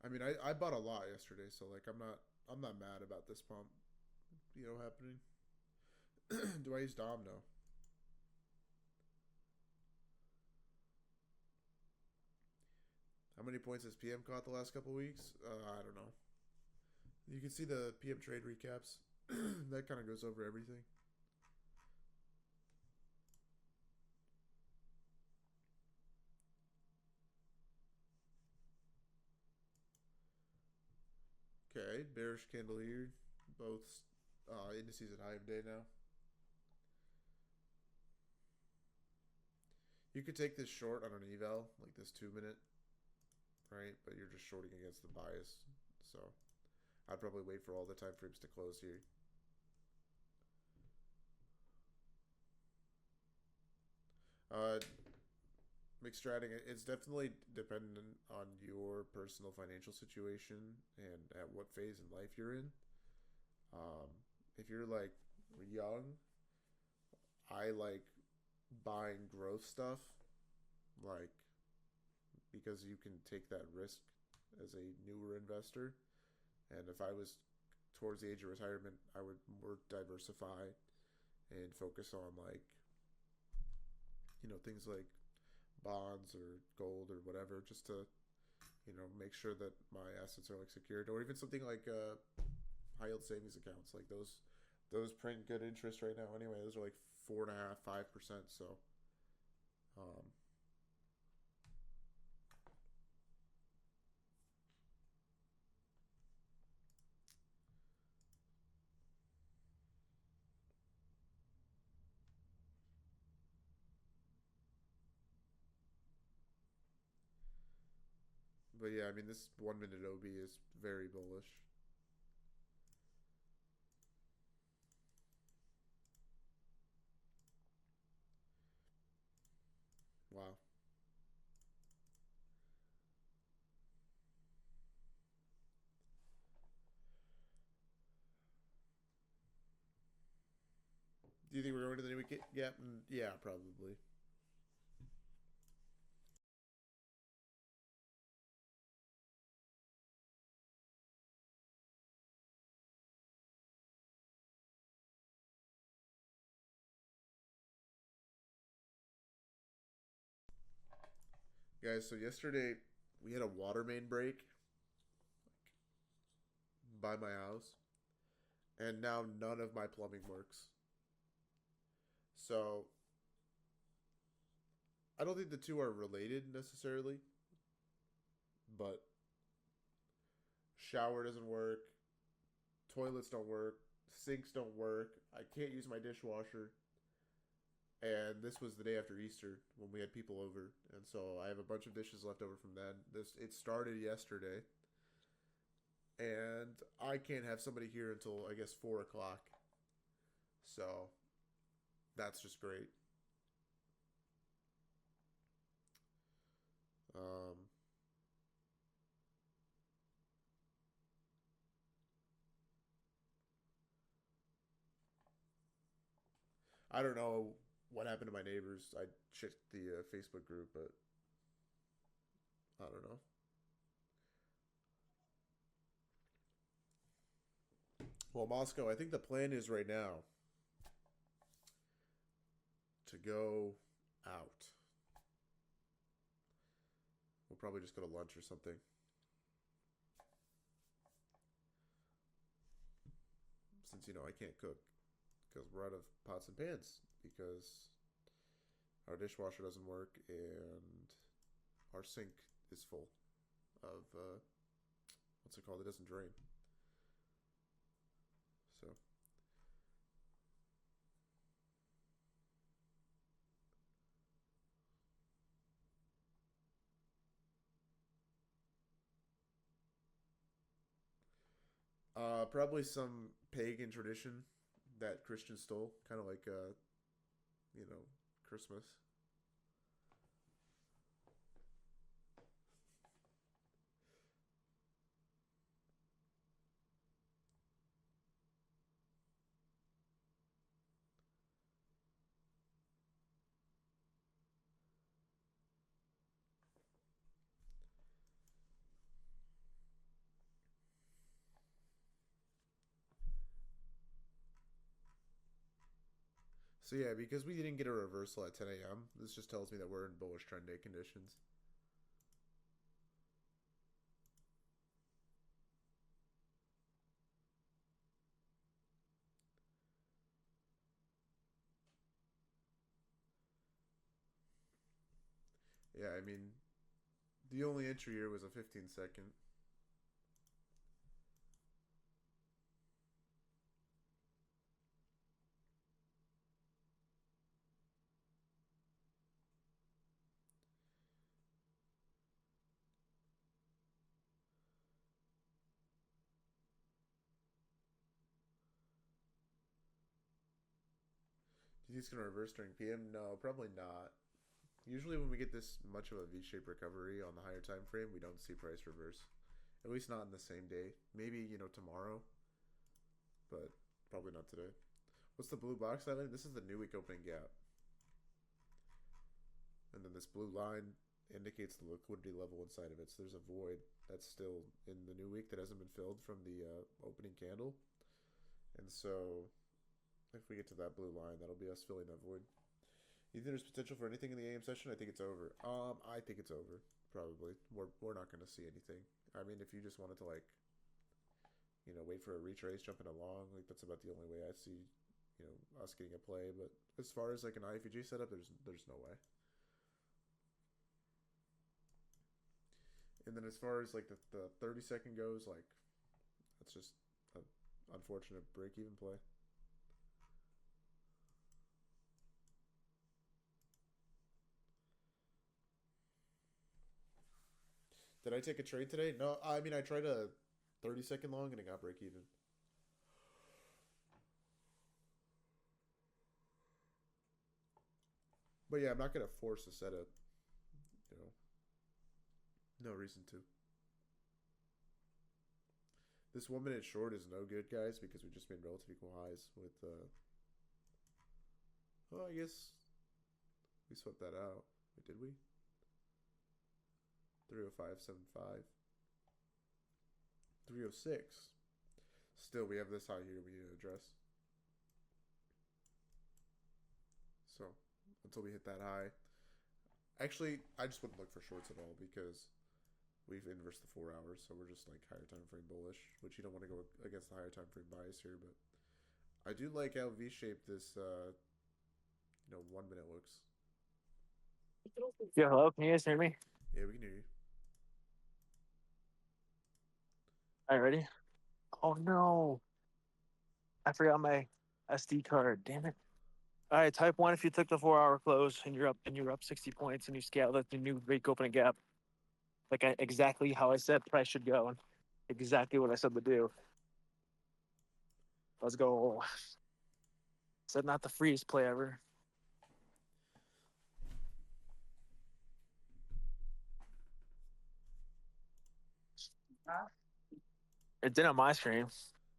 I mean, I bought a lot yesterday, so like I'm not mad about this pump, happening. Do I use Dom? No. How many points has PM caught the last couple weeks? I don't know. You can see the PM trade recaps. That kind of goes over everything. Okay, bearish candle here. Both indices at high of day now. You could take this short on an eval, like this 2-minute, right? But you're just shorting against the bias. So I'd probably wait for all the time frames to close here. Mixed stratting, it's definitely dependent on your personal financial situation and at what phase in life you're in. If you're like young, I like buying growth stuff, like because you can take that risk as a newer investor. And if I was towards the age of retirement, I would more diversify and focus on like things like bonds or gold or whatever, just to make sure that my assets are like secured, or even something like high yield savings accounts. Like those print good interest right now anyway. Those are like 4.5%, 5%. So um, but yeah, I mean, this 1-minute OB is very bullish. Wow. Do you think we're going to the new week gap? Yeah, probably. Guys, so yesterday we had a water main break by my house, and now none of my plumbing works. So I don't think the two are related necessarily, but shower doesn't work, toilets don't work, sinks don't work. I can't use my dishwasher. And this was the day after Easter when we had people over, and so I have a bunch of dishes left over from then. It started yesterday, and I can't have somebody here until I guess 4 o'clock. So that's just great. Um, I don't know what happened to my neighbors. I checked the Facebook group, but I don't know. Well, Moscow, I think the plan is right now to go out. We'll probably just go to lunch or something. Since, I can't cook because we're out of pots and pans because our dishwasher doesn't work and our sink is full of, what's it called? It doesn't drain. So. Probably some pagan tradition that Christians stole, kind of like, Christmas. So yeah, because we didn't get a reversal at 10 a.m., this just tells me that we're in bullish trend day conditions. Yeah, I mean, the only entry here was a 15-second. Do you think it's going to reverse during PM? No, probably not. Usually when we get this much of a V-shaped recovery on the higher time frame, we don't see price reverse. At least not in the same day. Maybe, tomorrow, but probably not today. What's the blue box island? This is the new week opening gap. And then this blue line indicates the liquidity level inside of it. So there's a void that's still in the new week that hasn't been filled from the opening candle. And so if we get to that blue line, that'll be us filling that void. You think there's potential for anything in the AM session? I think it's over. I think it's over. Probably. We're not going to see anything. I mean, if you just wanted to wait for a retrace jumping along, that's about the only way I see, us getting a play. But as far as an IFG setup, there's no way. And then as far as the 30-second goes, that's just an unfortunate break-even play. Did I take a trade today? No, I mean I tried a 30-second long and it got break even. But yeah, I'm not gonna force a setup. No reason to. This 1 minute short is no good, guys, because we just made relative equal highs with. I guess we swept that out. Wait, did we? 305.75. 306. Still, we have this high here we need to address. So, until we hit that high, Actually, I just wouldn't look for shorts at all because we've inversed the 4 hours, so we're just like higher time frame bullish, which you don't want to go against the higher time frame bias here. But I do like how V-shaped this 1 minute looks. Yeah, hello. Can you guys hear me? Yeah, we can hear you. All right, ready? Oh no, I forgot my SD card. Damn it. All right, type one if you took the 4 hour close and you're up 60 points and you scaled at the new break opening gap. Like exactly how I said price should go and exactly what I said to do. Let's go. Said not the freeze play ever. It did on my screen.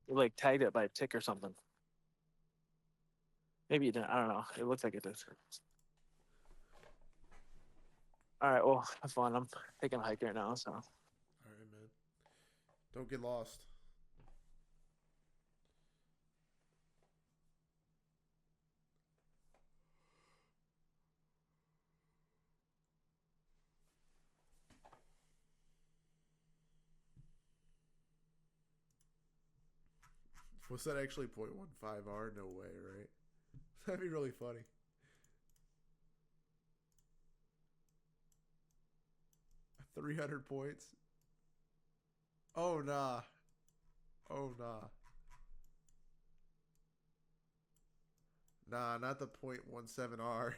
It like tagged it by a tick or something. Maybe it didn't. I don't know. It looks like it did. All right. Well, have fun. I'm taking a hike right now. So All right, man. Don't get lost. Was that actually 0.15R? No way, right? That'd be really funny. $300 points. Oh nah. Oh nah. Nah, not the 0.17R.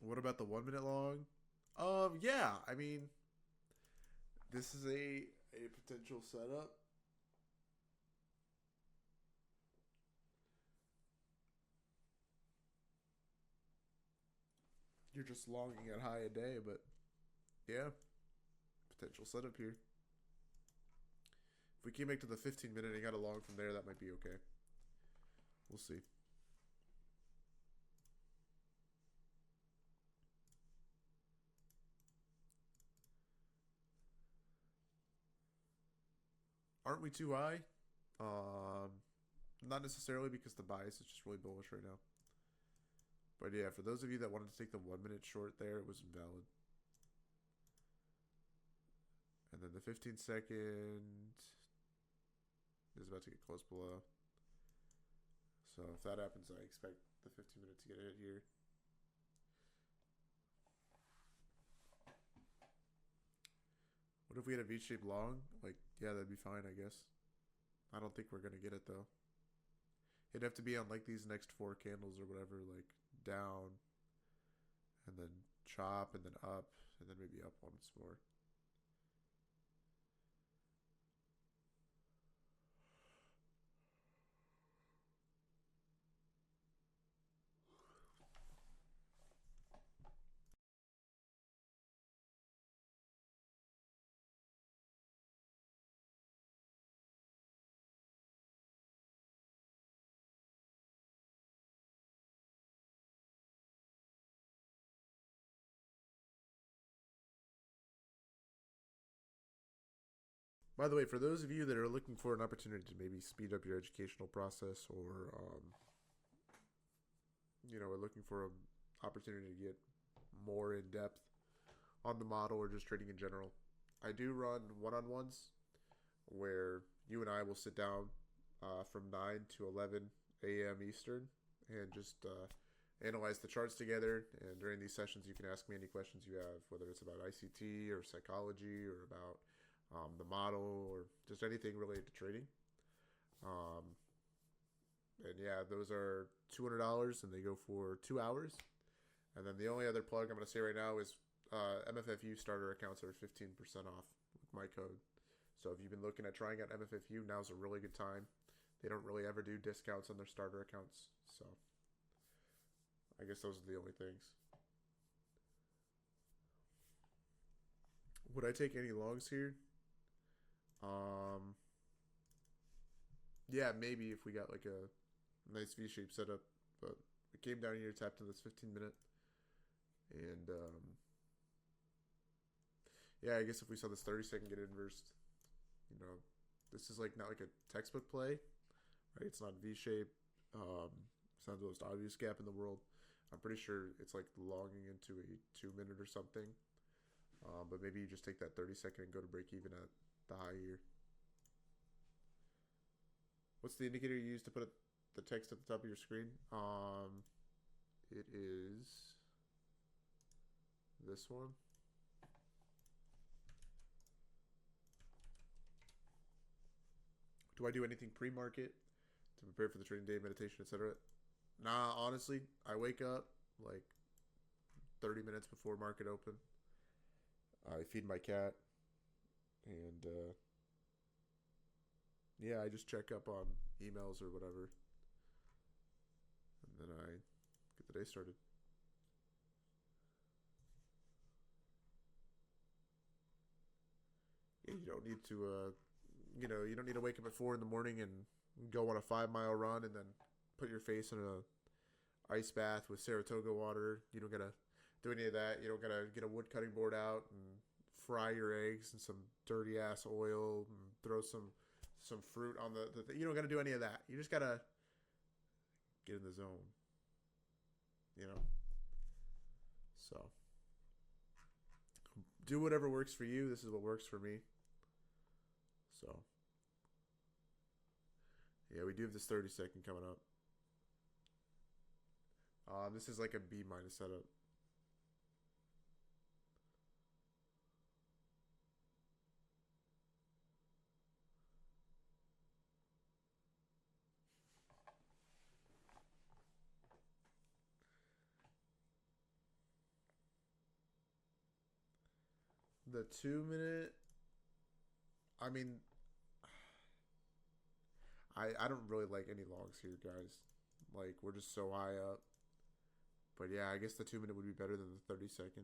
What about the 1 minute long? Yeah. I mean, this is a potential setup. You're just longing at high a day, but yeah, potential setup here. If we came back to the 15 minute and got a long from there, that might be okay. We'll see. Aren't we too high? Not necessarily because the bias is just really bullish right now. But yeah, for those of you that wanted to take the 1 minute short there, it was invalid. And then the 15-second is about to get close below. So if that happens, I expect the 15 minute to get hit here. What if we had a V-shaped long? Like, yeah, that'd be fine, I guess. I don't think we're going to get it, though. It'd have to be on, like, these next 4 candles or whatever, like, down, and then chop, and then up, and then maybe up once more. By the way, for those of you that are looking for an opportunity to maybe speed up your educational process, or are looking for an opportunity to get more in depth on the model or just trading in general, I do run one-on-ones where you and I will sit down from 9 to 11 a.m. Eastern and just analyze the charts together. And during these sessions, you can ask me any questions you have, whether it's about ICT or psychology or about the model or just anything related to trading. And yeah, those are $200 and they go for 2 hours. And then the only other plug I'm going to say right now is MFFU starter accounts are 15% off with my code. So if you've been looking at trying out MFFU, now's a really good time. They don't really ever do discounts on their starter accounts. So I guess those are the only things. Would I take any longs here? Yeah, maybe if we got like a nice V-shape setup, but we came down here, tapped in this 15 minute, and Yeah, I guess if we saw this 30-second get inversed, you know, this is like not like a textbook play, right? It's not V shape. It's not the most obvious gap in the world. I'm pretty sure it's like longing into a 2 minute or something. But maybe you just take that 30-second and go to break even at the high here. What's the indicator you use to put the text at the top of your screen? It is this one. Do I do anything pre-market to prepare for the trading day, meditation, etc.? Nah, honestly, I wake up like 30 minutes before market open. I feed my cat, and yeah, I just check up on emails or whatever, and then I get the day started. Yeah, you don't need to, you know, you don't need to wake up at 4 in the morning and go on a 5 mile run and then put your face in a ice bath with Saratoga water. You don't gotta do any of that. You don't gotta get a wood cutting board out and fry your eggs in some dirty ass oil and throw some fruit on the you don't gotta do any of that. You just gotta get in the zone. You know? So do whatever works for you. This is what works for me. So yeah, we do have this 30-second coming up. This is like a B minus setup. The 2 minute, I mean, I don't really like any logs here, guys. Like, we're just so high up. But yeah, I guess the 2 minute would be better than the 30-second.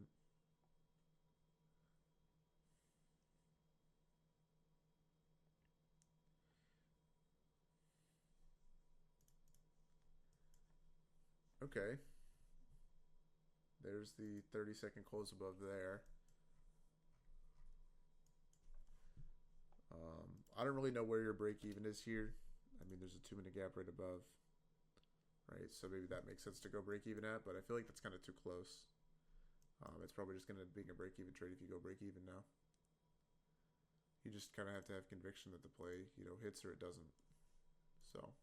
Okay. There's the 30-second close above there. I don't really know where your break even is here. I mean, there's a 2 minute gap right above. Right, so maybe that makes sense to go break even at, but I feel like that's kind of too close. It's probably just going to be a break even trade if you go break even now. You just kind of have to have conviction that the play, you know, hits or it doesn't. So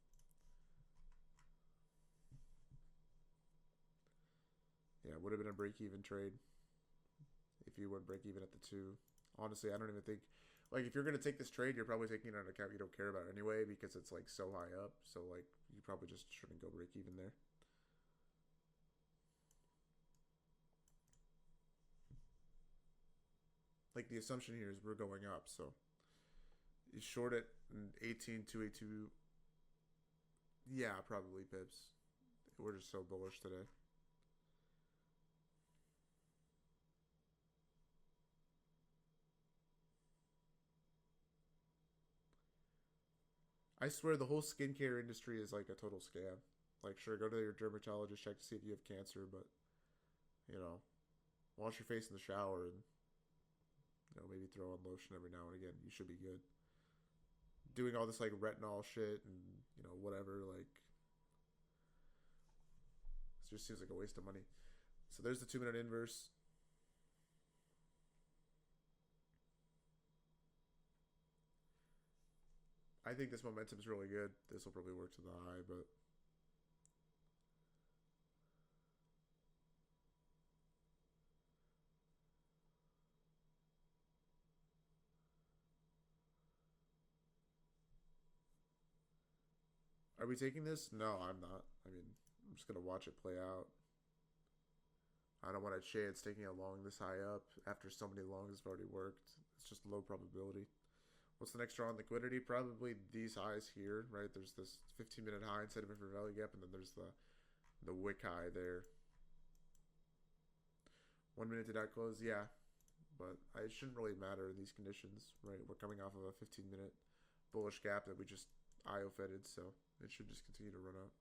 yeah, would have been a break even trade if you went break even at the 2. Honestly, I don't even think, like, if you're going to take this trade, you're probably taking it on an account you don't care about anyway because it's like so high up. So like you probably just shouldn't go break even there. Like the assumption here is we're going up, so you short it 18,282. Yeah, probably pips. We're just so bullish today. I swear the whole skincare industry is like a total scam. Like, sure, go to your dermatologist, check to see if you have cancer, but, you know, wash your face in the shower and, you know, maybe throw on lotion every now and again. You should be good. Doing all this, like, retinol shit and, you know, whatever, like, it just seems like a waste of money. So there's the 2 minute inverse. I think this momentum is really good. This will probably work to the high, but are we taking this? No, I'm not. I mean, I'm just gonna watch it play out. I don't want a chance taking a long this high up after so many longs have already worked. It's just low probability. What's the next draw on liquidity? Probably these highs here, right? There's this 15-minute high in sentiment for value gap, and then there's the wick high there. 1 minute did not close, yeah, but it shouldn't really matter in these conditions, right? We're coming off of a 15-minute bullish gap that we just IO fetted, so it should just continue to run up.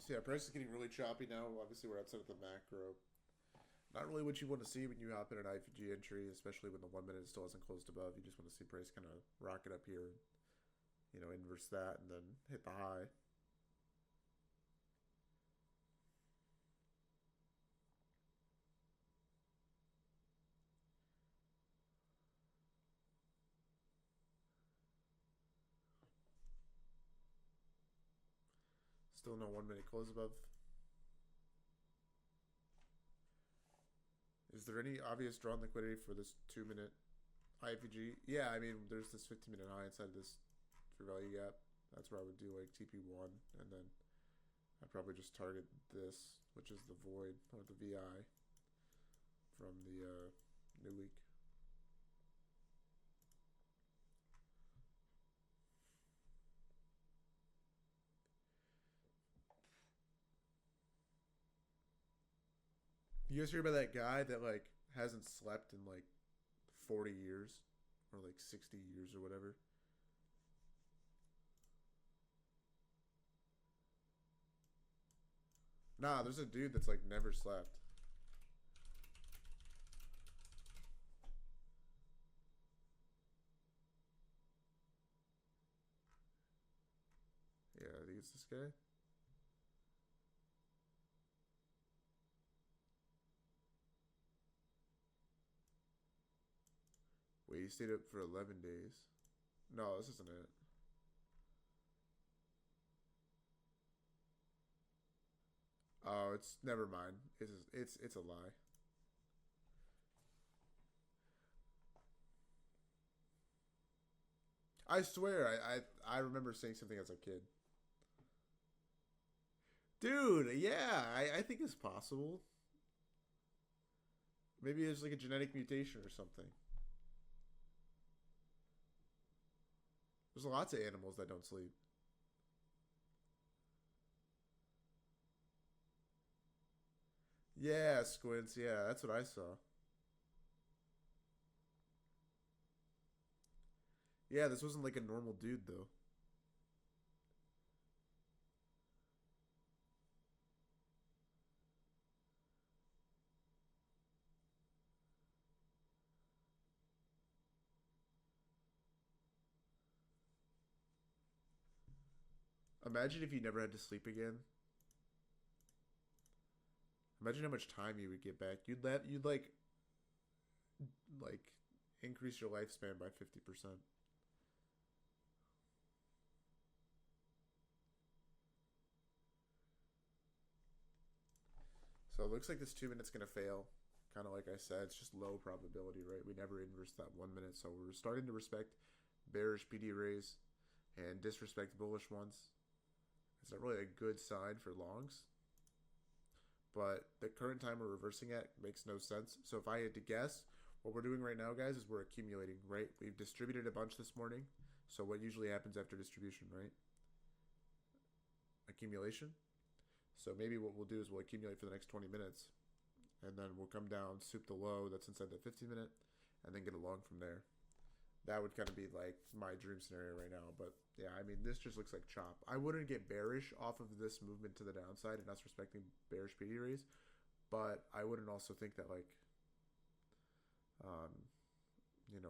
So yeah, price is getting really choppy now. Obviously, we're outside of the macro. Not really what you want to see when you hop in an IVG entry, especially when the 1 minute still hasn't closed above. You just want to see price kind of rocket up here, inverse that, and then hit the high. Still no 1 minute close above. Is there any obvious drawn liquidity for this 2 minute IVG? Yeah, I mean, there's this 15-minute high inside of this fair value gap. That's where I would do like TP1, and then I'd probably just target this, which is the void or the VI from the new week. You guys hear about that guy that like hasn't slept in like 40 years or like 60 years or whatever? Nah, there's a dude that's like never slept. Yeah, I think it's this guy. Wait, he stayed up for 11 days. No, this isn't it. Oh, it's never mind. It's a lie. I swear, I remember saying something as a kid. Dude, yeah, I think it's possible. Maybe it's like a genetic mutation or something. There's lots of animals that don't sleep. Yeah, Squints. Yeah, that's what I saw. Yeah, this wasn't like a normal dude, though. Imagine if you never had to sleep again. Imagine how much time you would get back. You'd like increase your lifespan by 50%. So it looks like this 2 minutes gonna fail. Kind of like I said, it's just low probability, right? We never inverse that 1 minute, so we're starting to respect bearish PD rays and disrespect bullish ones. It's not really a good sign for longs, but the current time we're reversing at makes no sense. So if I had to guess, what we're doing right now, guys, is we're accumulating, right? We've distributed a bunch this morning. So what usually happens after distribution, right? Accumulation. So maybe what we'll do is we'll accumulate for the next 20 minutes, and then we'll come down, soup the low that's inside the 15 minute, and then get a long from there. That would kind of be like my dream scenario right now. But yeah, I mean, this just looks like chop. I wouldn't get bearish off of this movement to the downside and us respecting bearish PD rays, but I wouldn't also think that like,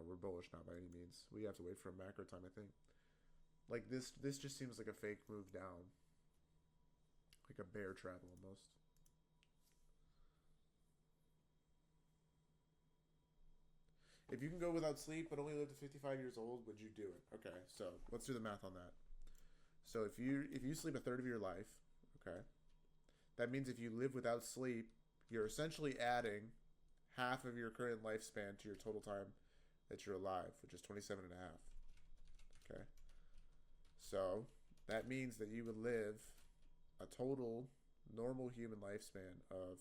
we're bullish now by any means. We have to wait for a macro time, I think. Like this just seems like a fake move down, like a bear trap almost. If you can go without sleep but only live to 55 years old, would you do it? Okay, so let's do the math on that. So if you sleep a third of your life, okay, that means if you live without sleep, you're essentially adding half of your current lifespan to your total time that you're alive, which is 27 and a half. Okay. So that means that you would live a total normal human lifespan of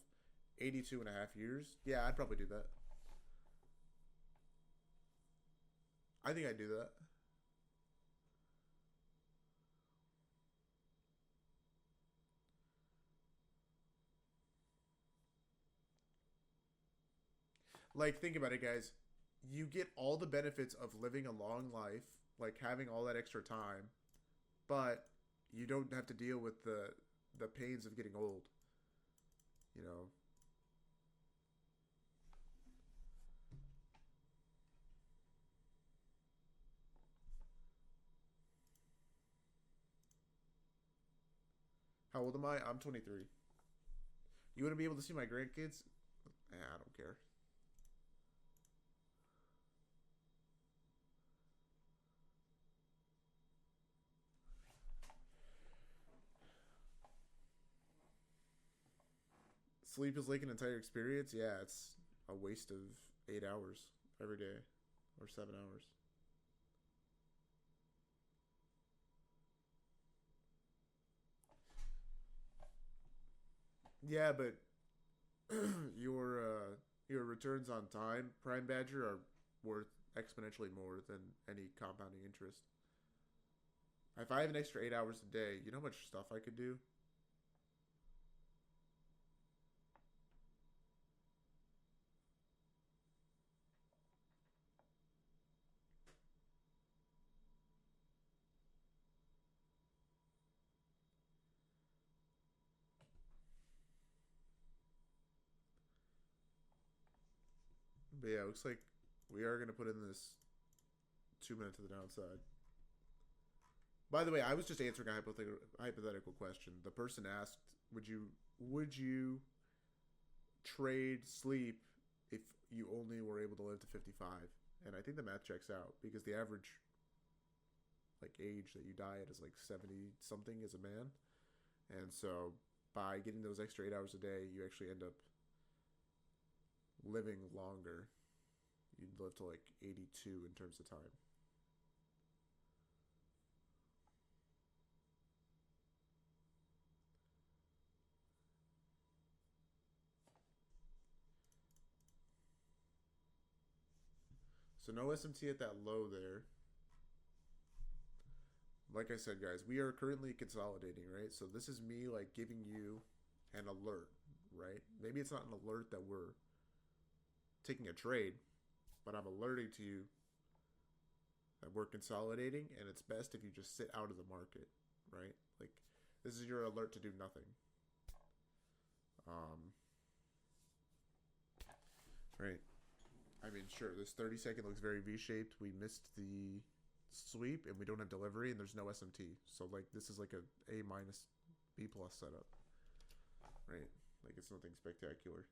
82 and a half years. Yeah, I'd probably do that. I think I'd do that. Like, think about it, guys. You get all the benefits of living a long life, like having all that extra time, but you don't have to deal with the the pains of getting old. You know. How old am I? I'm 23. You want to be able to see my grandkids? I don't care. Sleep is like an entire experience. Yeah, it's a waste of 8 hours every day, or 7 hours. Yeah, but your returns on time, Prime Badger, are worth exponentially more than any compounding interest. If I have an extra 8 hours a day, you know how much stuff I could do? But yeah, it looks like we are going to put in this 2 minutes to the downside. By the way, I was just answering a hypothetical question. The person asked, would you trade sleep if you only were able to live to 55? And I think the math checks out, because the average like age that you die at is like 70 something as a man. And so by getting those extra 8 hours a day, you actually end up living longer. You'd live to like 82 in terms of time. So no SMT at that low there. Like I said, guys, we are currently consolidating, right? So this is me like giving you an alert, right? Maybe it's not an alert that we're taking a trade, but I'm alerting to you that we're consolidating, and it's best if you just sit out of the market, right? Like, this is your alert to do nothing. Right. I mean, sure, this 30-second looks very V-shaped. We missed the sweep, and we don't have delivery, and there's no SMT. So, like, this is like a A minus B plus setup, right? Like, it's nothing spectacular.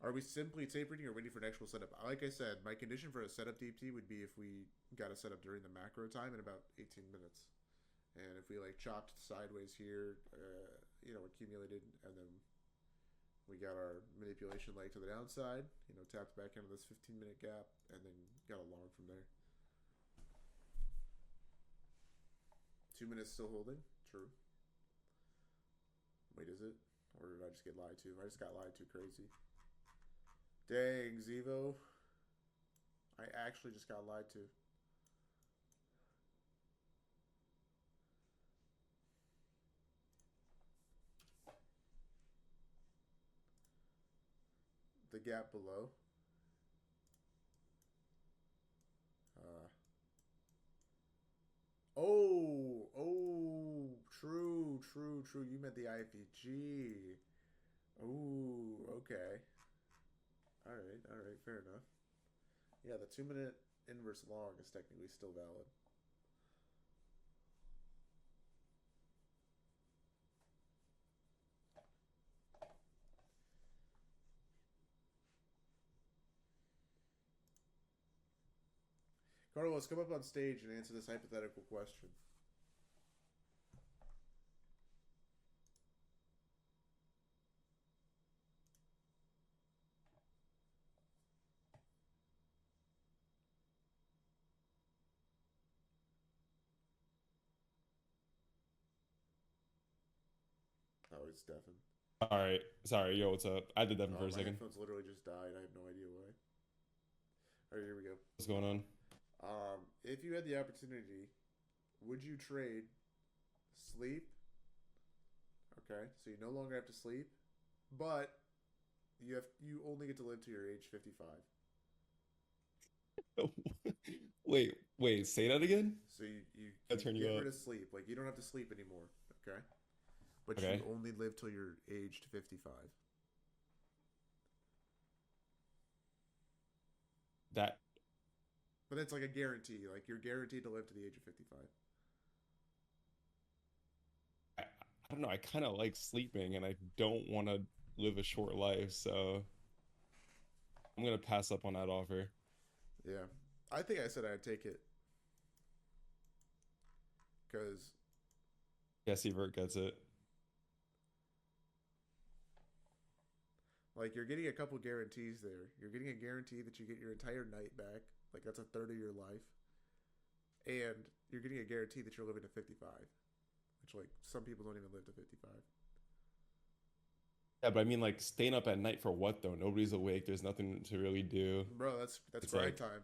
Are we simply tapering or waiting for an actual setup? Like I said, my condition for a setup DP would be if we got a setup during the macro time in about 18 minutes. And if we like chopped sideways here, accumulated, and then we got our manipulation leg to the downside, tapped back into this 15-minute gap, and then got a long from there. 2 minutes still holding? True. Wait, is it? Or did I just get lied to? I just got lied to crazy. Dang, Zevo. I actually just got lied to. The gap below. True. You meant the IFEG. Oh, okay. All right, fair enough. Yeah, the 2 minute inverse long is technically still valid. Carlos, come up on stage and answer this hypothetical question. Oh, it's Stefan. All right, sorry, yo, what's up? I did that for a My second. headphones literally just died. I have no idea why. All right, here we go. What's going on? If you had the opportunity, would you trade sleep? Okay, so you no longer have to sleep, but you only get to live to your age 55. Wait, say that again? So you I'll turn you get up. rid of sleep. Like, you don't have to sleep anymore, okay? but Okay. you only live till you're aged 55. That But it's like a guarantee. Like you're guaranteed to live to the age of 55. I don't know. I kind of like sleeping, and I don't want to live a short life, so I'm gonna pass up on that offer. Yeah. I think I said I'd take it. Because, Jesse Vert gets it. like, you're getting a couple guarantees there. You're getting a guarantee that you get your entire night back. Like, that's a third of your life. And you're getting a guarantee that you're living to 55. Which, like, some people don't even live to 55. Yeah, but I mean, like, staying up at night for what though? Nobody's awake. There's nothing to really do. Bro, that's It's grind like- time.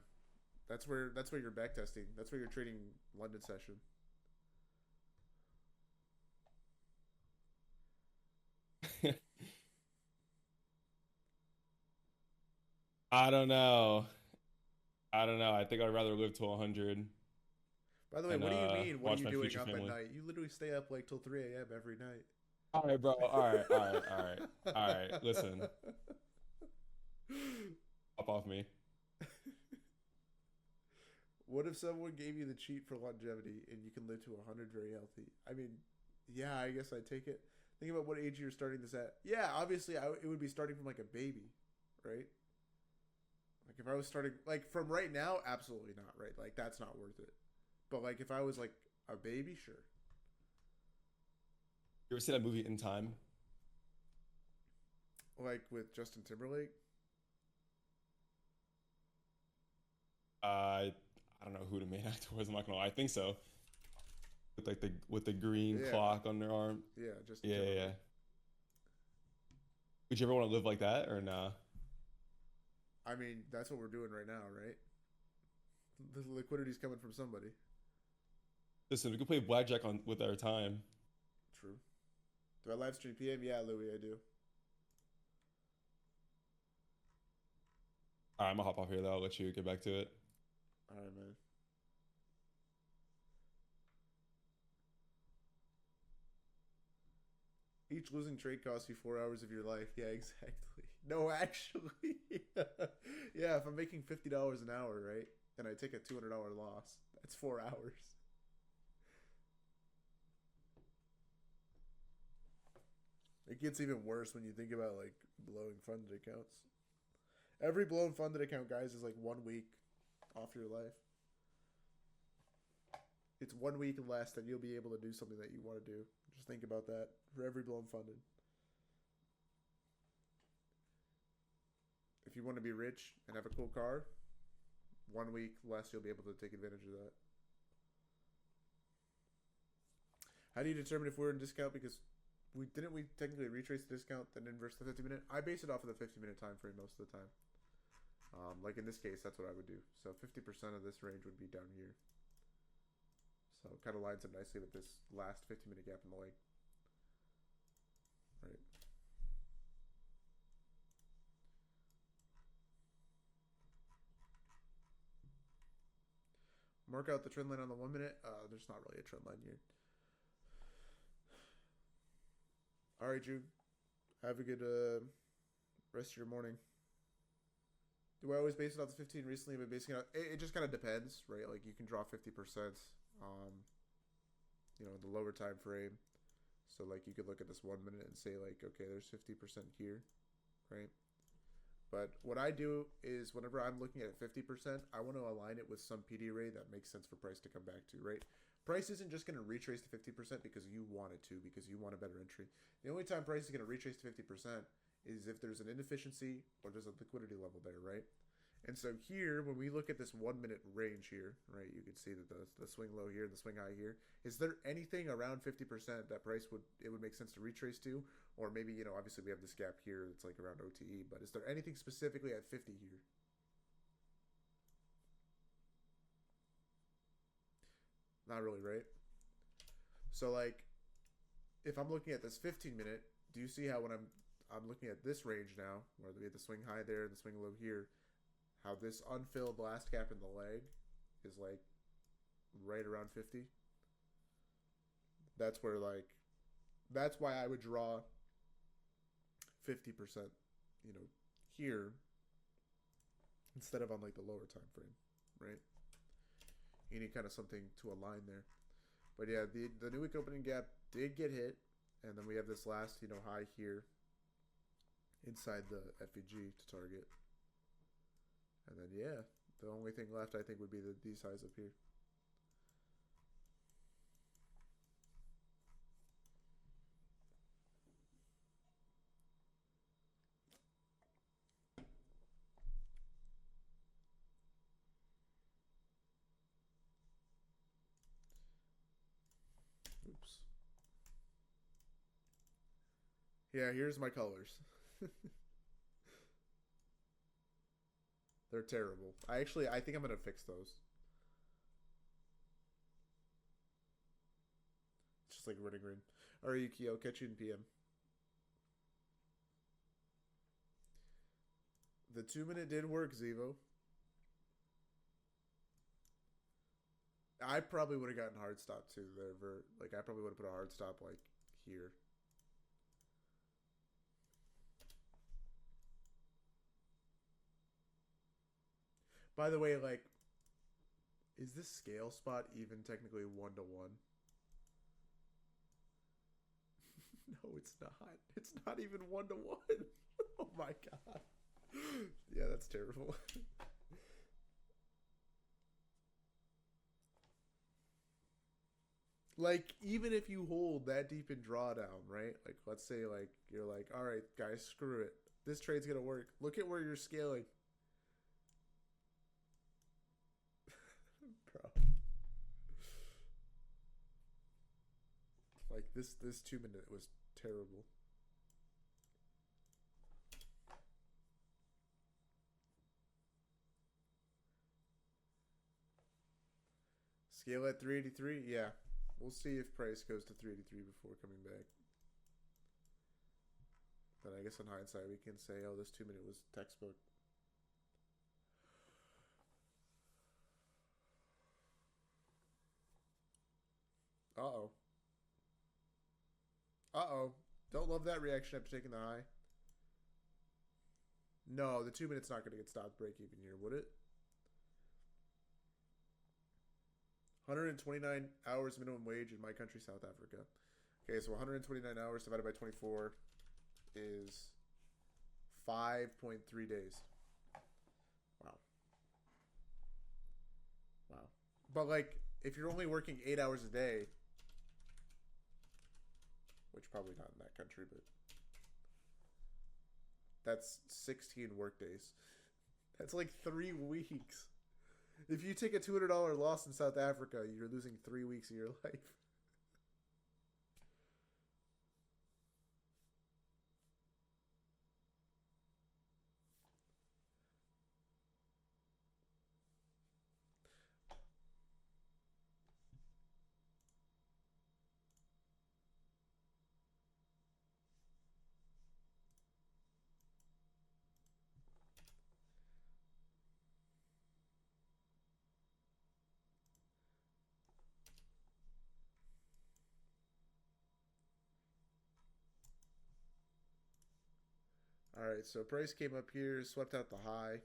That's where you're back testing. That's where you're trading London session. I don't know. I don't know. I think I'd rather live to 100. By the way, And, what do you mean? What watch are you my doing future up family. at night? You literally stay up like till 3 a.m. every night. All right, bro. All right, all right, all right, all right. Listen, hop off me. What if someone gave you the cheat for longevity and you can live to 100 very healthy? I mean, yeah, I guess I'd take it. Think about what age you're starting this at. Yeah, obviously, it would be starting from like a baby, right? Like if I was starting like from right now, absolutely not, right? Like that's not worth it. But like if I was like a baby, sure. You ever see that movie In Time? Like with Justin Timberlake. I don't know who the main actor was. I'm not gonna lie. I think so. With like the green Yeah. clock on their arm. Yeah, Justin Yeah, yeah, Timberlake. yeah. Would you ever want to live like that or nah? I mean, that's what we're doing right now, right? The liquidity's coming from somebody. Listen, we can play blackjack on with our time. True. Do I live stream PM? Yeah, Louis, I do. All right, I'm gonna hop off here though. I'll let you get back to it. All right, man. Each losing trade costs you 4 hours of your life. Yeah, exactly. No, actually. Yeah, if I'm making $50 an hour, right? And I take a $200 loss, that's 4 hours. It gets even worse when you think about like blowing funded accounts. Every blown funded account, guys, is like 1 week off your life. It's 1 week less that you'll be able to do something that you want to do. Just think about that for every blown funded. If you want to be rich and have a cool car, 1 week less you'll be able to take advantage of that. How do you determine if we're in discount? Because we technically retrace the discount then inverse the 50-minute. I base it off of the 50-minute time frame most of the time. Like in this case, that's what I would do. So 50% of this range would be down here. So it kind of lines up nicely with this last 50-minute gap in the leg. Right. Mark out the trend line on the 1 minute. There's not really a trend line here. All right, Jude. Have a good rest of your morning. Do I always base it off the 15 recently? But basing it just kind of depends, right? Like you can draw 50%, in the lower time frame. So like you could look at this 1 minute and say like, okay, there's 50% here, right? But what I do is whenever I'm looking at 50%, I want to align it with some PD array that makes sense for price to come back to, right? Price isn't just going to retrace to 50% because you want it to, because you want a better entry. The only time price is going to retrace to 50% is if there's an inefficiency or there's a liquidity level there, right? And so here, when we look at this 1 minute range here, right, you can see that the swing low here and the swing high here. Is there anything around 50% that price would make sense to retrace to? Or maybe, obviously we have this gap here that's like around OTE, but is there anything specifically at 50 here? Not really, right? So like, if I'm looking at this 15 minute, do you see how when I'm looking at this range now, where we have the swing high there and the swing low here, how this unfilled last gap in the leg is like right around 50? That's where like That's why I would draw 50%, you know, here instead of on like the lower time frame, right? You need kind of something to align there. But yeah, the new week opening gap did get hit, and then we have this last, you know, high here inside the FEG to target. And then yeah, the only thing left I think would be these highs up here. Oops. Yeah, here's my colors. They're terrible. I think I'm gonna fix those. Just like running green. Alright, Yuki, I'll catch you in PM. The 2-minute did work, Zevo. I probably would have gotten hard stop too. Like I probably would have put a hard stop like here. By the way, like, is this scale spot even technically 1-to-1? No, it's not. It's not even 1-to-1. Oh my god. Yeah, that's terrible. Like, even if you hold that deep in drawdown, right? Like, let's say, like, you're like, all right, guys, screw it. This trade's gonna work. Look at where you're scaling. Bro. Like, this 2-minute was terrible. Scale at 383? Yeah. We'll see if price goes to 383 before coming back. Then I guess in hindsight we can say, oh, this 2-minute was textbook. Uh-oh. Uh-oh. Don't love that reaction after taking the high. No, the 2-minute's not going to get stopped break even here, would it? 129 hours minimum wage in my country, South Africa. Okay, so 129 hours divided by 24 is 5.3 days. Wow. Wow. But, like, if you're only working 8 hours a day, which probably not in that country, but that's 16 work days. That's like 3 weeks. If you take a $200 loss in South Africa, you're losing 3 weeks of your life. Alright, so price came up here, swept out the high.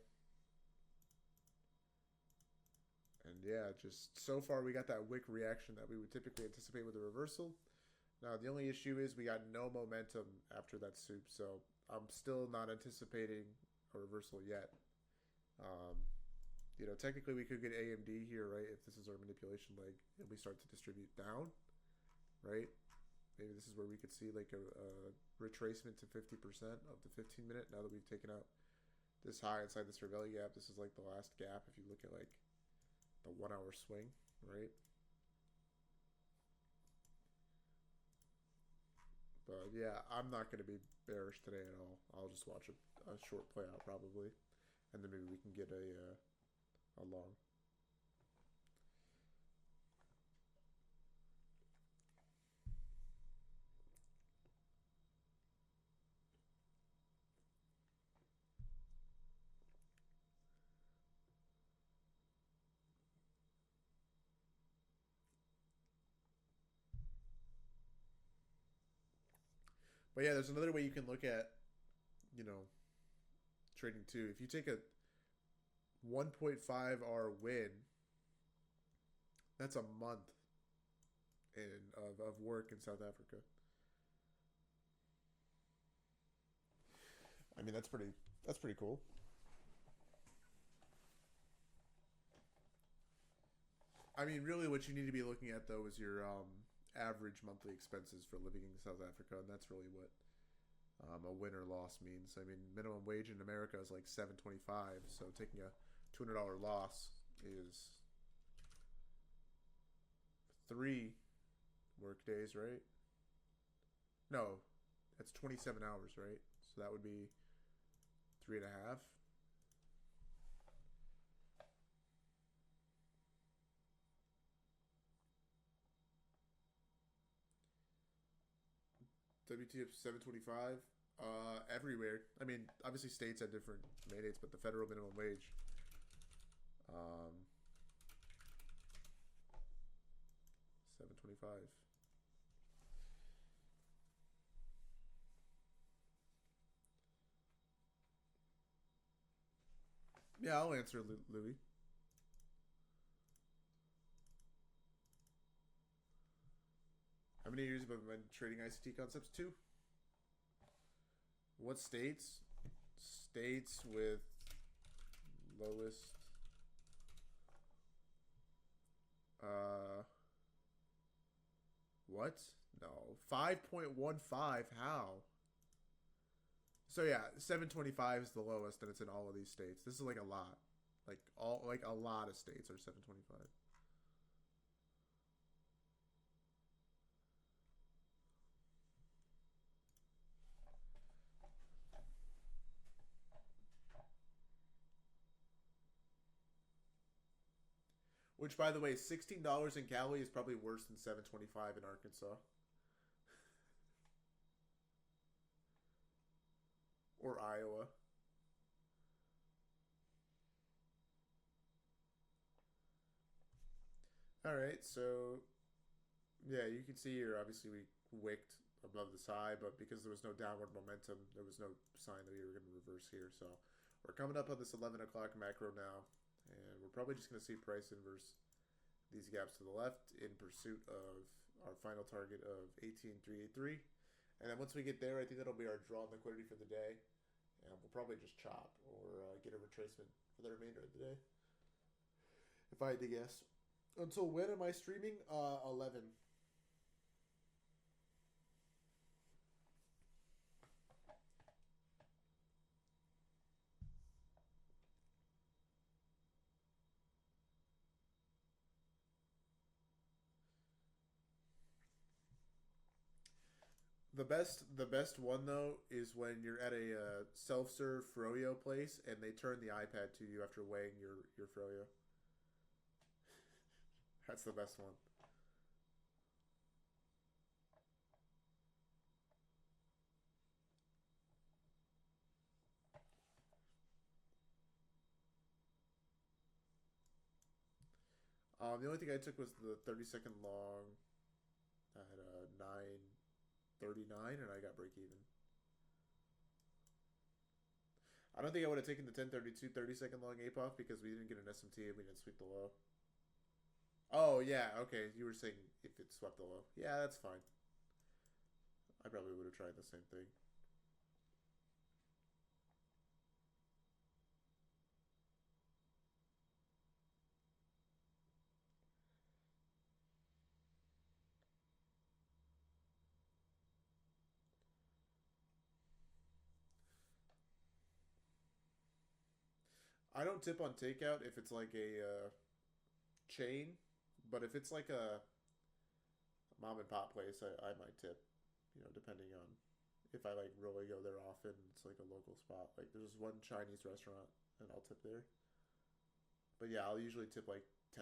And yeah, just so far we got that wick reaction that we would typically anticipate with a reversal. Now, the only issue is we got no momentum after that soup, so I'm still not anticipating a reversal yet. You know, technically we could get AMD here, right, if this is our manipulation leg and we start to distribute down, right? Maybe this is where we could see like a retracement to 50% of the 15-minute now that we've taken out this high inside this Ravelli gap. This is like the last gap if you look at like the 1 hour swing, right? But yeah, I'm not going to be bearish today at all. I'll just watch a short play out probably, and then maybe we can get a long. But yeah, there's another way you can look at, trading too. If you take a 1.5 R win, that's a month of work in South Africa. I mean, that's pretty cool. I mean, really, what you need to be looking at though is your average monthly expenses for living in South Africa, and that's really what a win or loss means. I mean, minimum wage in America is like $7.25, so taking a $200 loss is 3 work days, right? No, that's 27 hours, right? So that would be 3.5. WTF 725 everywhere. I mean, obviously states have different mandates, but the federal minimum wage 725. Yeah, I'll answer, Louis. How many years have I been trading ICT concepts? 2. What states? States with lowest what? No. 5.15. How? So yeah, 725 is the lowest, and it's in all of these states. This is like a lot. Like a lot of states are 725. Which, by the way, $16 in Cali is probably worse than $7.25 in Arkansas. Or Iowa. Alright, so yeah, you can see here, obviously we wicked above this high, but because there was no downward momentum, there was no sign that we were going to reverse here. So we're coming up on this 11 o'clock macro now, and we're probably just going to see price inverse these gaps to the left in pursuit of our final target of 18,383. And then once we get there, I think that'll be our draw liquidity for the day. And we'll probably just chop or get a retracement for the remainder of the day, if I had to guess. Until when am I streaming? 11. The best one though is when you're at a self-serve Froyo place and they turn the iPad to you after weighing your Froyo. That's the best one. The only thing I took was the 30-second long at 9:39, and I got break even. I don't think I would have taken the 10:32 30-second long ape off because we didn't get an SMT and we didn't sweep the low. Oh, yeah, okay. You were saying if it swept the low. Yeah, that's fine. I probably would have tried the same thing. I don't tip on takeout if it's like a chain, but if it's like a mom and pop place, I might tip, depending on if I like really go there often. It's like a local spot. Like there's one Chinese restaurant and I'll tip there. But yeah, I'll usually tip like 10%.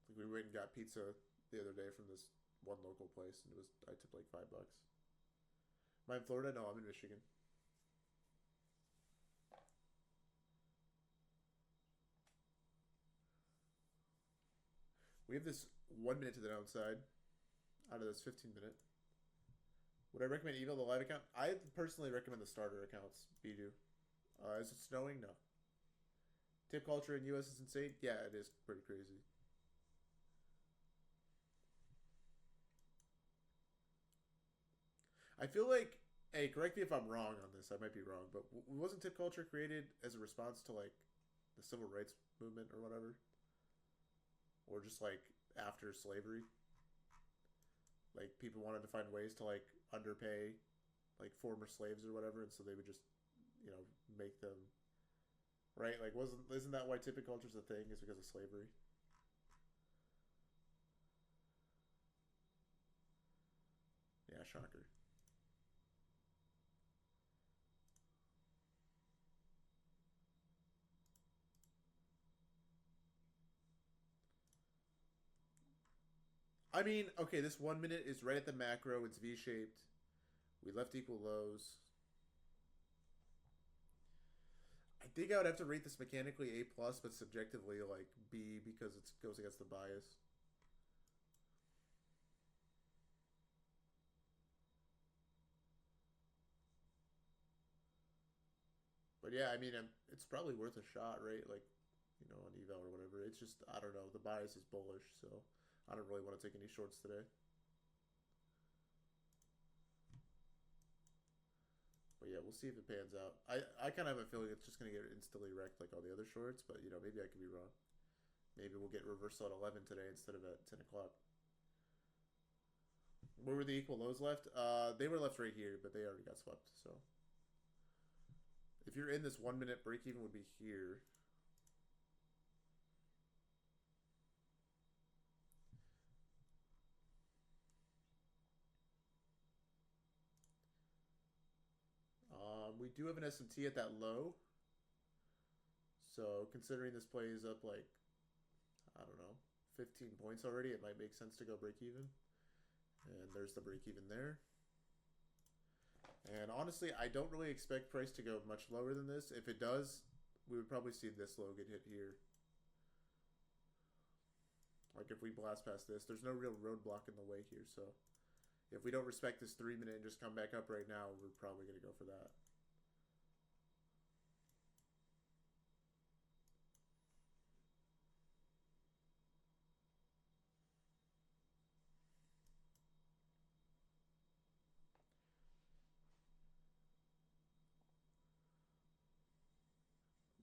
Like we went and got pizza the other day from this one local place, and I tipped like $5. Am I in Florida? No, I'm in Michigan. 1 minute to the downside out of this 15-minute. Would I recommend Evo, the live account? I personally recommend the starter accounts, Bidu. Is it snowing? No. Tip culture in US is insane? Yeah, it is pretty crazy. I feel like, hey, correct me if I'm wrong on this. I might be wrong, but wasn't tip culture created as a response to like the civil rights movement or whatever, or just like after slavery? Like people wanted to find ways to like underpay like former slaves or whatever, and so they would just, you know, make them right. Like isn't that why tip culture's a thing? Is because of slavery? Yeah, shocker. I mean, okay, this 1 minute is right at the macro. It's V-shaped. We left equal lows. I think I would have to rate this mechanically A+, but subjectively like B because it goes against the bias. But yeah, I mean, it's probably worth a shot, right? Like, you know, on eval or whatever. It's just, I don't know. The bias is bullish, so I don't really want to take any shorts today. But yeah, we'll see if it pans out. I kind of have a feeling it's just going to get instantly wrecked like all the other shorts, but you know, maybe I could be wrong. Maybe we'll get reversal at 11 today instead of at 10 o'clock. Where were the equal lows left? They were left right here, but they already got swept, so. If you're in this 1 minute break even would be here. We do have an SMT at that low. So considering this plays up like, I don't know, 15 points already, it might make sense to go break even. And there's the break even there. And honestly, I don't really expect price to go much lower than this. If it does, we would probably see this low get hit here. Like if we blast past this, there's no real roadblock in the way here. So if we don't respect this 3 minute and just come back up right now, we're probably going to go for that.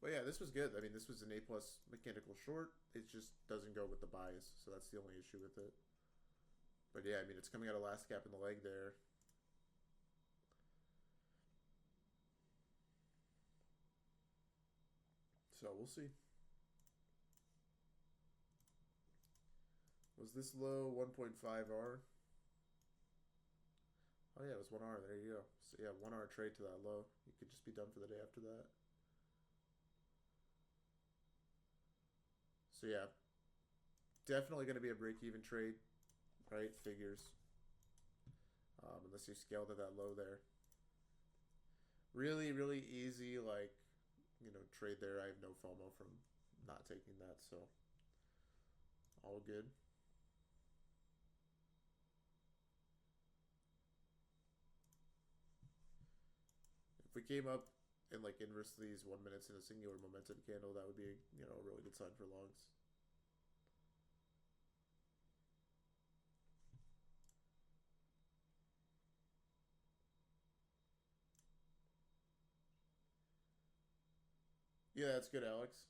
But yeah, this was good. I mean, this was an A+ mechanical short. It just doesn't go with the bias, so that's the only issue with it. But yeah, I mean, it's coming out of last gap in the leg there. So we'll see. Was this low 1.5R? Oh yeah, it was 1R. There you go. So yeah, 1R trade to that low. You could just be done for the day after that. So yeah, definitely going to be a break-even trade, right? Figures. Unless you scale to that low there. Really, really easy, like, you know, trade there. I have no FOMO from not taking that, so all good. If we came up and like inverse these 1 minutes in a singular momentum candle, that would be, you know, a really good sign for longs. Yeah, that's good, Alex.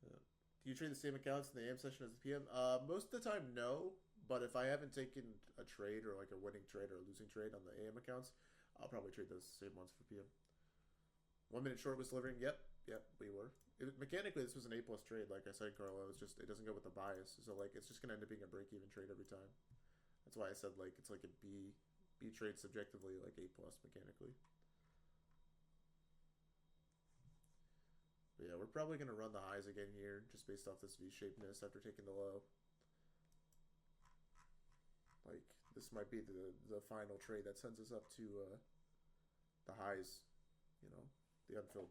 Do you trade the same accounts in the AM session as the PM? Most of the time, no. But if I haven't taken a trade or like a winning trade or a losing trade on the AM accounts, I'll probably trade those same ones for PM. 1 minute short was delivering. Yep, we were. Mechanically, this was an A+ trade. Like I said, Carlo, it's just, it doesn't go with the bias. So like, it's just gonna end up being a break-even trade every time. That's why I said like it's like a B trade subjectively, like A+ mechanically. But yeah, we're probably going to run the highs again here, just based off this V-shapedness after taking the low. Like, this might be the final trade that sends us up to the highs, you know, the unfilled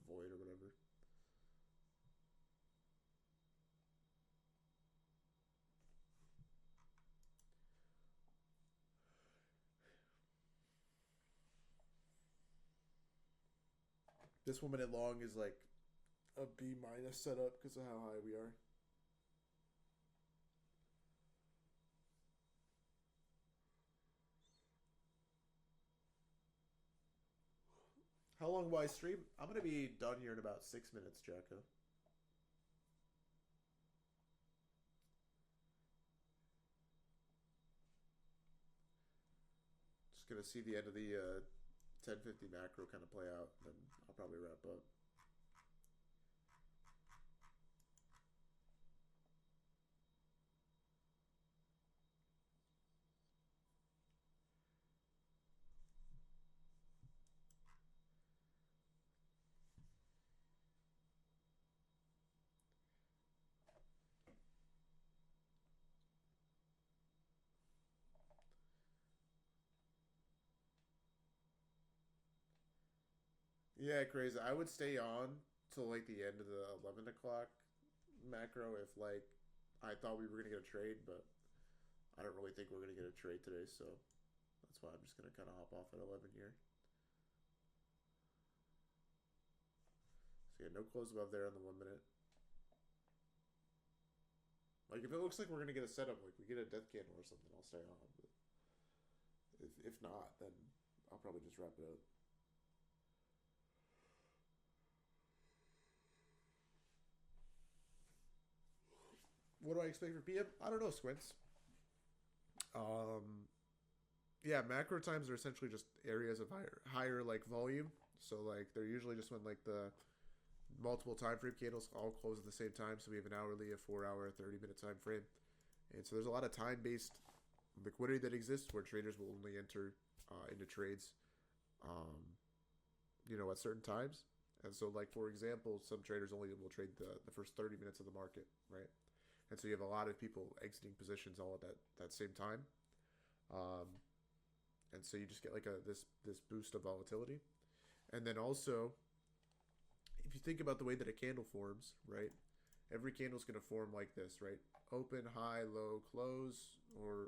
void or whatever. This 1 minute long is like a B minus setup because of how high we are. How long will I stream? I'm gonna be done here in about 6 minutes, Jacko. Just gonna see the end of the 1050 macro kind of play out, then I'll probably wrap up. Yeah, crazy. I would stay on till like the end of the 11 o'clock macro if like I thought we were gonna get a trade, but I don't really think we're gonna get a trade today, so that's why I'm just gonna kind of hop off at 11 here. So yeah, no close above there on the 1 minute. Like if it looks like we're gonna get a setup, like we get a death candle or something, I'll stay on. But if not, then I'll probably just wrap it up. What do I expect for PM? I don't know, Squints. Yeah, macro times are essentially just areas of higher like volume. So like they're usually just when like the multiple time frame candles all close at the same time. So we have an hourly, a 4 hour, 30-minute time frame, and so there's a lot of time based liquidity that exists where traders will only enter into trades, at certain times. And so like for example, some traders only will trade the first 30 minutes of the market, right? And so you have a lot of people exiting positions all at that same time, and so you just get like this boost of volatility. And then also, if you think about the way that a candle forms, right? Every candle is going to form like this, right? Open, high, low, close, or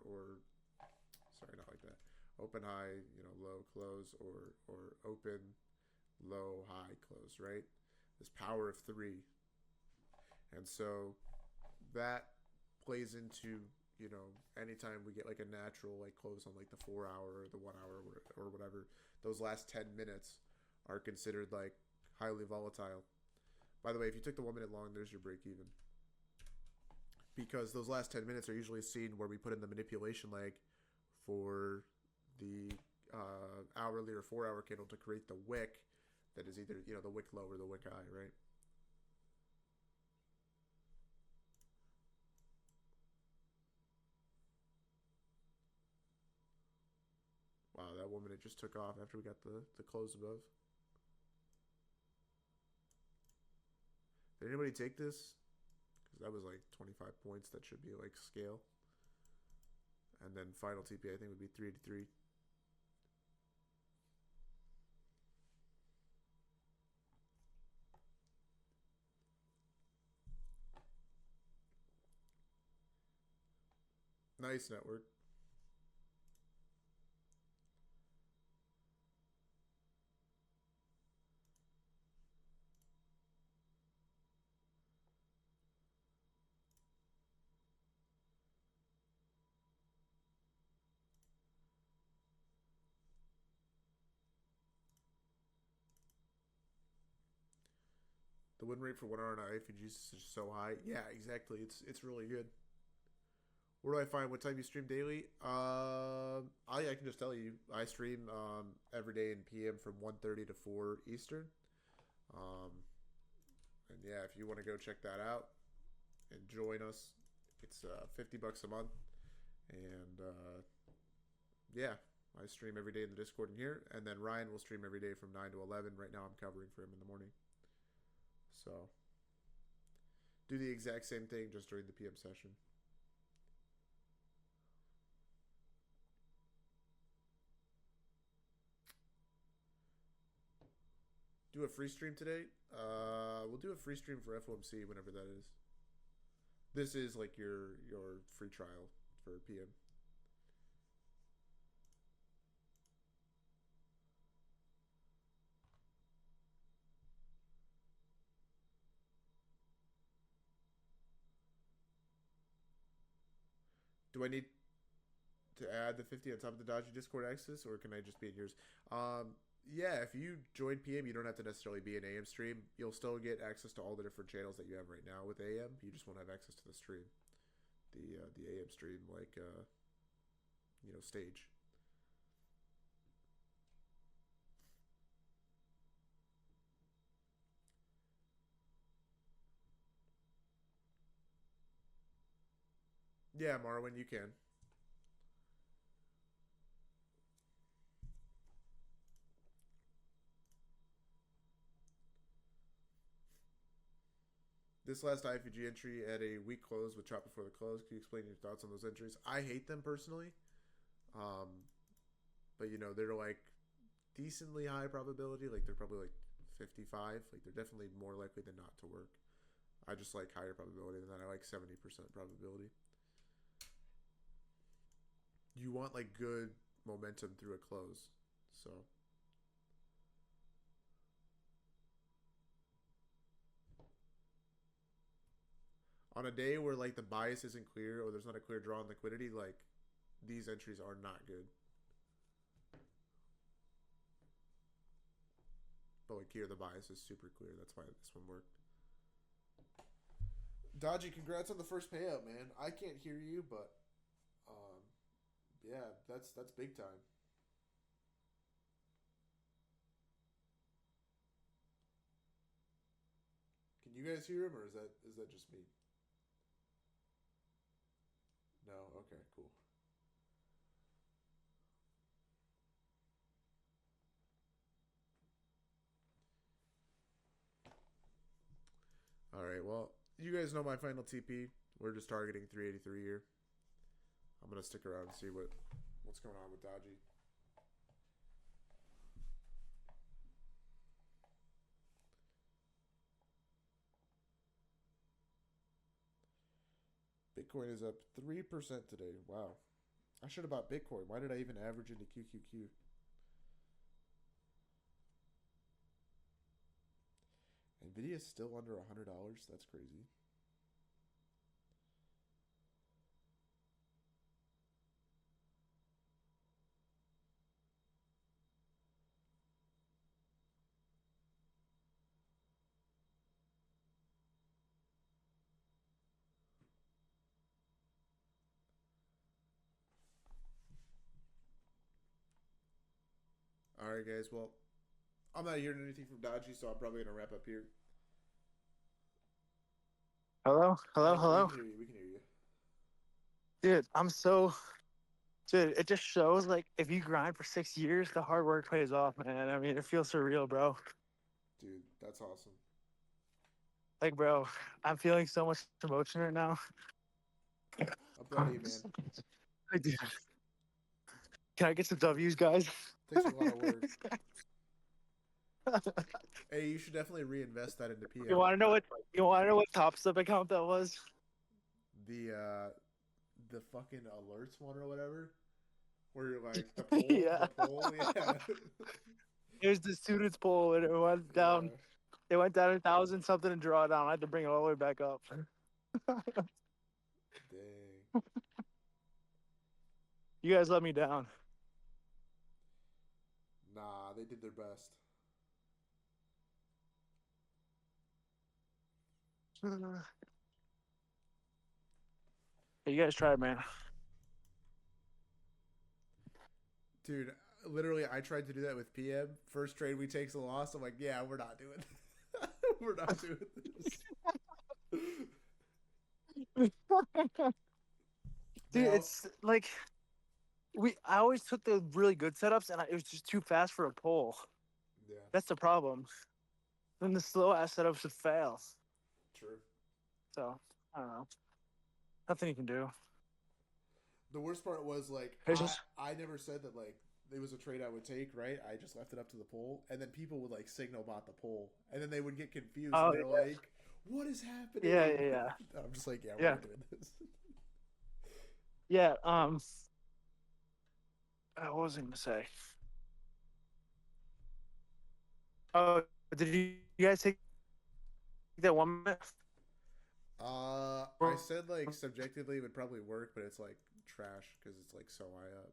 sorry, not like that. Open, high, low, close, or open, low, high, close, right? This power of three, and so that plays into anytime we get like a natural like close on like the 4 hour or the 1 hour or whatever, those last 10 minutes are considered like highly volatile. By the way, if you took the 1 minute long, there's your break even, because those last 10 minutes are usually seen where we put in the manipulation leg for the hourly or 4 hour candle to create the wick that is either the wick low or the wick high, right? Wow, that 1 minute just took off after we got the close above. Did anybody take this? Because that was like 25 points. That should be like scale. And then final TP I think would be 383. Nice network. The win rate for 1 hour on IFGs is just so high. Yeah, exactly. It's really good. Where do I find what time you stream daily? I can just tell you. I stream every day in PM from 1:30 to 4 Eastern. And yeah, if you want to go check that out and join us, it's $50 a month. And yeah, I stream every day in the Discord in here. And then Ryan will stream every day from 9 to 11. Right now I'm covering for him in the morning. So do the exact same thing just during the PM session. Do a free stream today? We'll do a free stream for FOMC whenever that is. This is like your free trial for PM. do I need to add the 50 on top of the Dodgy Discord access, or can I just be in yours? Yeah, if you join PM, you don't have to necessarily be in AM stream. You'll still get access to all the different channels that you have right now with AM. You just won't have access to the stream, the AM stream, like stage. Yeah, Marwin, you can. This last IFG entry at a week close with chop before the close. Can you explain your thoughts on those entries? I hate them personally, but they're like decently high probability. Like they're probably like 55. Like they're definitely more likely than not to work. I just like higher probability than that. I like 70% probability. You want like good momentum through a close, so. On a day where like the bias isn't clear or there's not a clear draw on liquidity, like these entries are not good. But like here the bias is super clear. That's why this one worked. Dodgy, congrats on the first payout, man. I can't hear you, but yeah, that's big time. Can you guys hear him, or is that just me? No? Okay, cool. Alright, well, you guys know my final TP. We're just targeting 383 here. I'm going to stick around and see what's going on with Dodgy. Bitcoin is up 3% today. Wow. I should have bought Bitcoin. Why did I even average into QQQ? Nvidia is still under $100. That's crazy. Alright, guys. Well, I'm not hearing anything from Dodgy, so I'm probably going to wrap up here. Hello? Hello? We Hello? can hear you. We can hear you. Dude, it just shows like if you grind for 6 years, the hard work pays off, man. I mean, it feels surreal, bro. Dude, that's awesome. Like, bro, I'm feeling so much emotion right now. I'm proud of you, man. Like, dude, can I get some W's, guys? Takes a lot of work. Hey, you should definitely reinvest that into PM. You want to know what Top Step account that was? The fucking alerts one or whatever, where you're like the poll, Yeah. the poll, yeah. Here's the students poll, and it went down. Yeah. It went down 1,000 something and draw down. I had to bring it all the way back up. Dang. You guys let me down. Nah, they did their best. You guys tried, man. Dude, literally, I tried to do that with PM. First trade we takes a loss. I'm like, yeah, we're not doing this. We're not doing this. Dude, Now- it's like I always took the really good setups, and it was just too fast for a pull. Yeah, That's the problem. Then the slow ass setups would fail. true. So I don't know. Nothing you can do. The worst part was like It's just- I never said that like it was a trade I would take, right? I just left it up to the poll, and then people would like signal bot the poll, and then they would get confused. Oh, and they're yeah. like, "What is happening?" Yeah. I'm just like, "Yeah, we're Yeah. not doing this." Yeah. What was I gonna say? Oh, did you guys take that 1 minute? I said like subjectively it would probably work, but it's like trash because it's like so high up.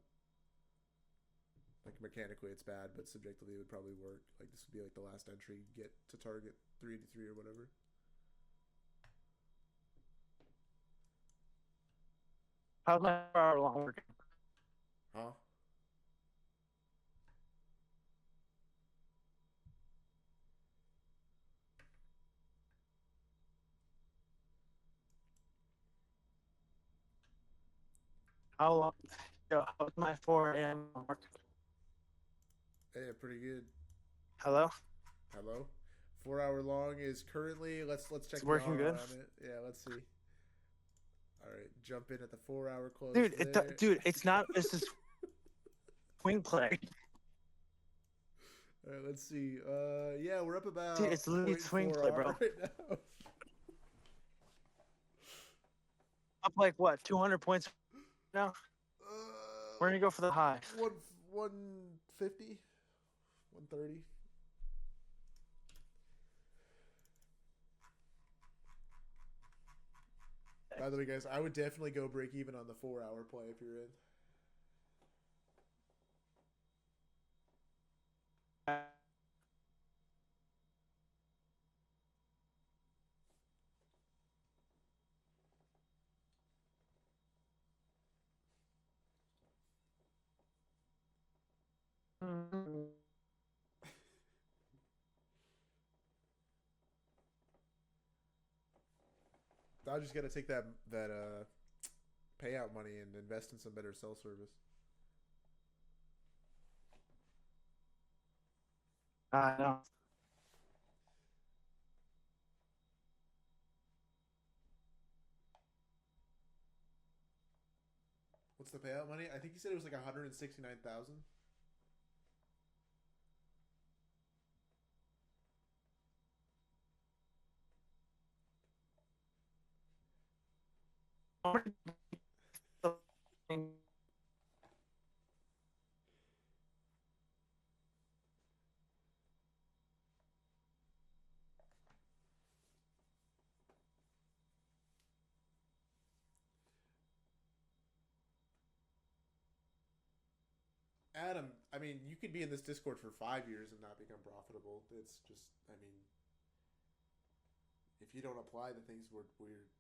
Like mechanically it's bad, but subjectively it would probably work. Like this would be like the last entry you get to target 383 or whatever. How's my 4 hour long working? Huh? How long? Yo, how's my 4 a.m. work? Yeah, pretty good. Hello? Hello. 4 hour long is currently let's check It's the working R good? on it. Yeah, let's see. All right, jump in at the 4 hour close. Dude, there. dude, it's not. It's just swing play. All right, let's see. Yeah, we're up about. Dude, it's literally swing 0.4 play, bro. R right now. Up like what? 200 points now? We're gonna go for the high. 150, 130. By the way, guys, I would definitely go break even on the 4 hour play if you're in. Dodgers got to take that payout money and invest in some better cell service. I know. What's the payout money? I think he said it was like 169,000. Adam, I mean, you could be in this Discord for 5 years and not become profitable. It's just, I mean, if you don't apply the things we're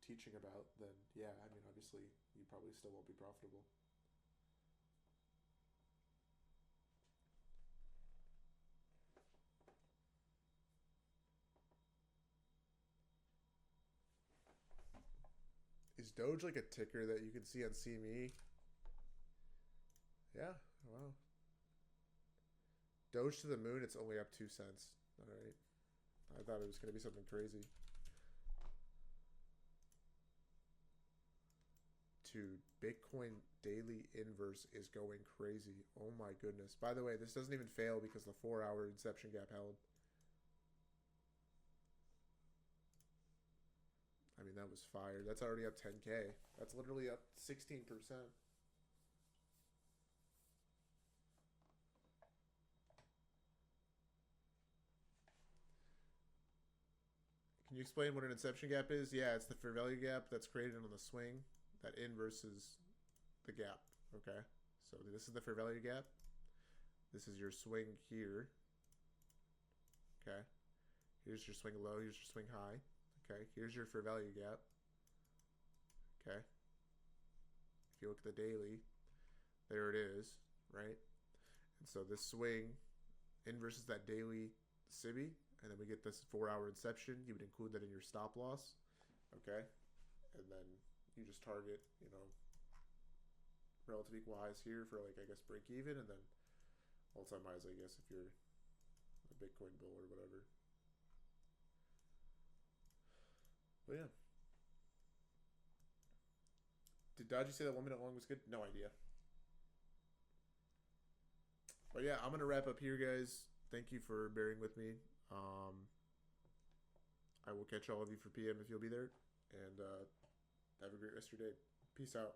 teaching about, then yeah, I mean, obviously, you probably still won't be profitable. Is Doge like a ticker that you can see on CME? Yeah, wow. Doge to the moon, it's only up 2 cents. All right. I thought it was going to be something crazy. Dude, Bitcoin daily inverse is going crazy. Oh my goodness. By the way, this doesn't even fail because the 4 hour inception gap held. I mean, that was fire. That's already up 10K. That's literally up 16%. Can you explain what an inception gap is? Yeah, it's the fair value gap that's created on the swing that inverses the gap. Okay, so this is the fair value gap. This is your swing here. Okay, here's your swing low. Here's your swing high. Okay, here's your fair value gap. Okay, if you look at the daily, there it is, right? And so this swing inverses that daily SIBI, and then we get this 4 hour inception. You would include that in your stop loss, okay? And then you just target, you know, relative equal highs here for like, I guess, break even, and then all-time highs, I guess, if you're a Bitcoin bull or whatever. But yeah. Did Dodgy say that 1 minute long was good? No idea. But yeah, I'm going to wrap up here, guys. Thank you for bearing with me. I will catch all of you for PM if you'll be there. And have a great rest of your day. Peace out.